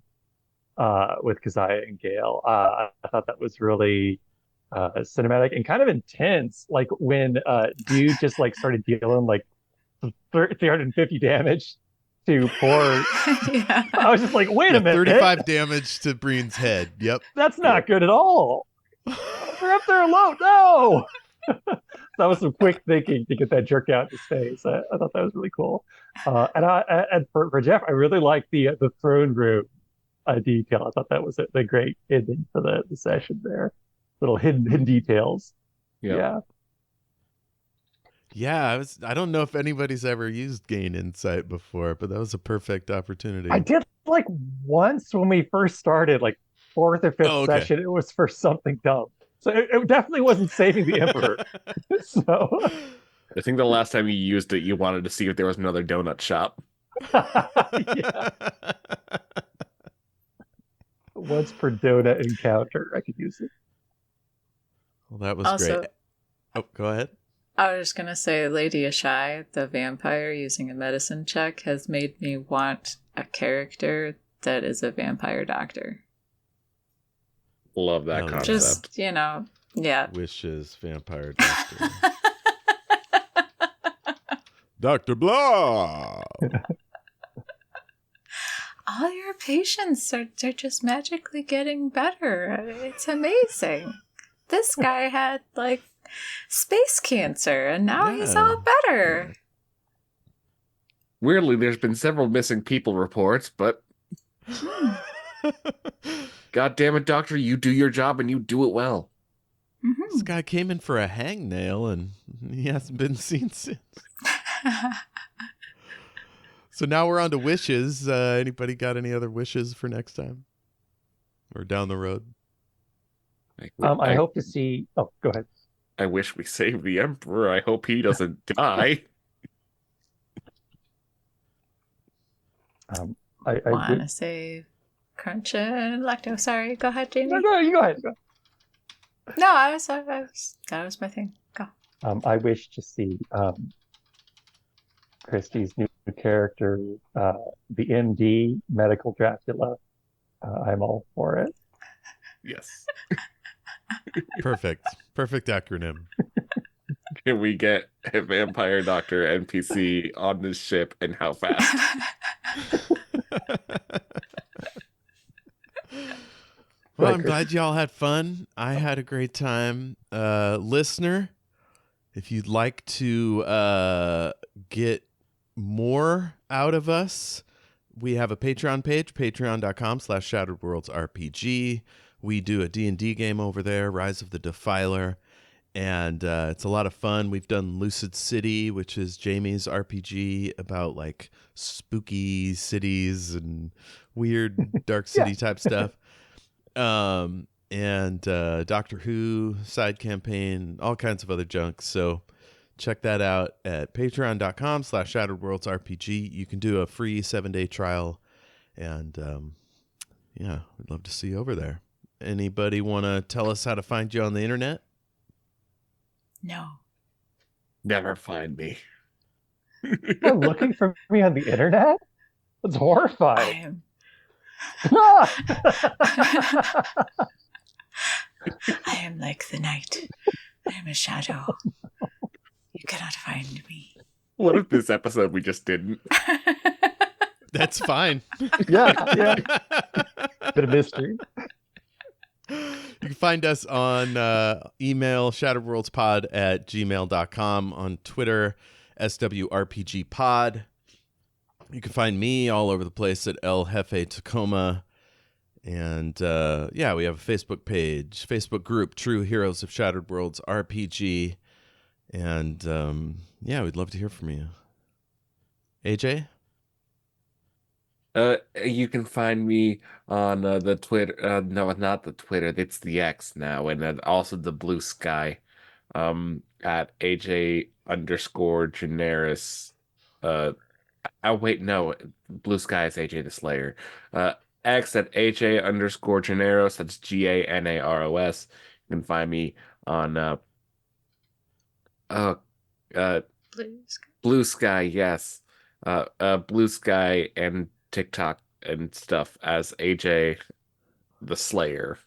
with Keziah and Gale. I thought that was really cinematic and kind of intense. Like when dude just like started dealing like 350 damage to poor. Yeah. I was just like, wait Yeah, a minute, 35 damage to Breen's head. Yep. that's not good at all. They're up there alone. No. That was some quick thinking to get that jerk out in his face. I thought that was really cool. And for Jeff, I really liked the throne room detail. I thought that was the great ending for the session there. Little hidden details. Yeah. Yeah, I don't know if anybody's ever used gain insight before, but that was a perfect opportunity. I did like once when we first started, like fourth or fifth Oh, okay. session, it was for something dumb. So it definitely wasn't saving the Emperor. So I think the last time you used it, you wanted to see if there was another donut shop. yeah, once per donut encounter, I could use it. Well, that was Also, great. Oh, go ahead. I was just gonna say, Lady Ashai, the vampire using a medicine check, has made me want a character that is a vampire doctor. Love that Oh, concept. Just, yeah. Wishes, vampire doctor. Dr. Blah. All your patients they're just magically getting better. It's amazing. This guy had like space cancer and now he's Yeah. all better. Weirdly, there's been several missing people reports, but God damn it, Doctor, you do your job and you do it well. This guy came in for a hangnail and he hasn't been seen since. So now we're on to wishes. Anybody got any other wishes for next time? Or down the road? I hope to see. Oh, go ahead. I wish we saved the Emperor. I hope he doesn't die. I Want to save Crunch and Lacto. Sorry, go ahead, Jayme. No, you go ahead. No, I was that was my thing. Go. I wish to see Kristy's new character, the MD, Medical Dracula. I'm all for it. Yes. Perfect. Perfect acronym. Can we get a vampire doctor NPC on this ship and how fast? Well, I'm glad y'all had fun. I had a great time. Listener, if you'd like to get more out of us, we have a Patreon page, patreon.com/shatteredworldsrpg. We do a D&D game over there, Rise of the Defiler, and it's a lot of fun. We've done Lucid City, which is Jayme's RPG about like spooky cities and weird dark city type stuff. And Doctor Who side campaign, all kinds of other junk. So check that out at patreon.com/shatteredworldsrpg. You can do a free 7-day trial. And yeah, we'd love to see you over there. Anybody want to tell us how to find you on the internet? No. Never find me. You're looking for me on the internet? That's I horrifying. am I am like the night. I am a shadow. You cannot find me. What if this episode we just didn't? That's fine. Yeah. Bit of mystery. You can find us on email, shatteredworldspod@gmail.com, on Twitter, SWRPGpod. You can find me all over the place at El Jefe Tacoma. And yeah, we have a Facebook page, Facebook group, True Heroes of Shattered Worlds RPG. And yeah, we'd love to hear from you. AJ? You can find me on the Twitter. No, not the Twitter. It's the X now, and then also the Blue Sky. at AJ underscore Generis. Oh wait, no, Blue Sky is AJ the Slayer. X at AJ underscore Ganaros. That's Ganaros. You can find me on uh Blue sky. Blue Sky, yes. Blue Sky and TikTok and stuff as AJ the Slayer.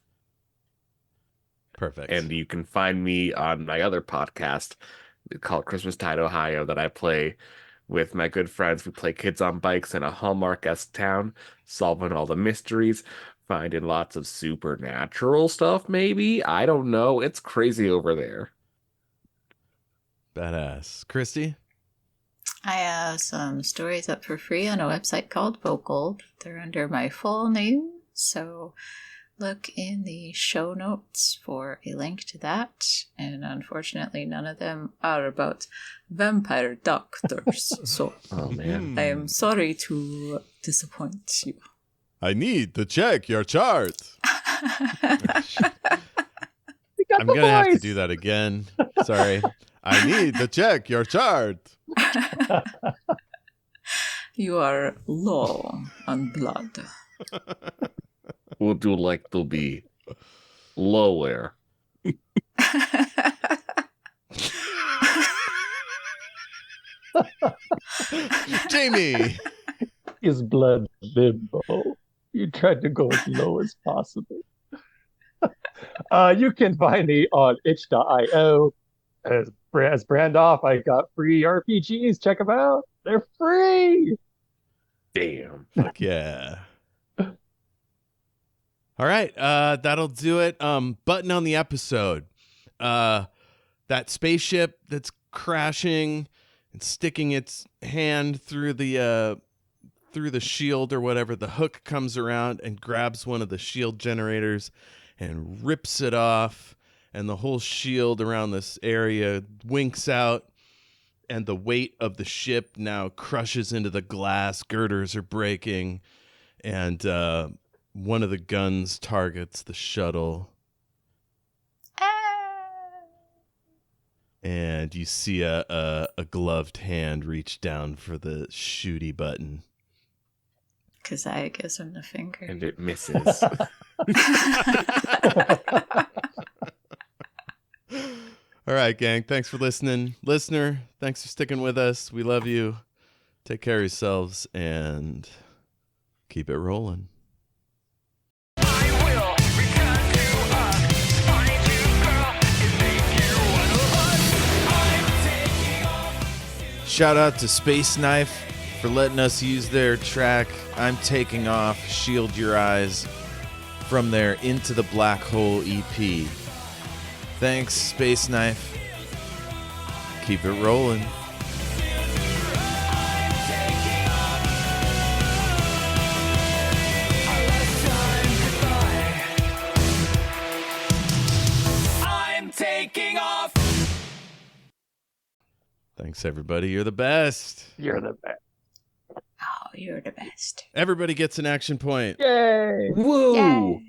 Perfect. And you can find me on my other podcast called Christmas Tide Ohio that I play with my good friends. We play kids on bikes in a Hallmark-esque town, solving all the mysteries, finding lots of supernatural stuff, maybe? I don't know. It's crazy over there. Badass. Kristy? I have some stories up for free on a website called Vocal. They're under my full name, so look in the show notes for a link to that. And unfortunately, none of them are about vampire doctors, so Oh, man. I am sorry to disappoint you. I need to check your chart. You got I'm the going to have to voice. do that again. Sorry. I need to check your chart. You are low on blood. We'll do like they'll be lower. Jayme. His blood limbo. You tried to go as low as possible. You can find me on itch.io. As Brandoff, I got free RPGs. Check them out. They're free. Damn. Fuck yeah. All right, that'll do it. Button on the episode. That spaceship that's crashing and sticking its hand through the shield or whatever. The hook comes around and grabs one of the shield generators and rips it off, and the whole shield around this area winks out, and the weight of the ship now crushes into the glass. Girders are breaking, and one of the guns targets the shuttle, and you see a gloved hand reach down for the shooty button. Keziah gives him the finger. And it misses. All right, gang. Thanks for listening. Listener, thanks for sticking with us. We love you. Take care of yourselves and keep it rolling. I will return to Earth, find you, girl, and make you one of us. I'm taking off. Shout out to Space Knife for letting us use their track I'm Taking Off, Shield Your Eyes from their Into the Black Hole EP. Thanks, Space Knife. Keep it rolling. I'm taking off. Thanks, everybody. You're the best. You're the best. Oh, you're the best. Everybody gets an action point. Yay! Woo! Yay.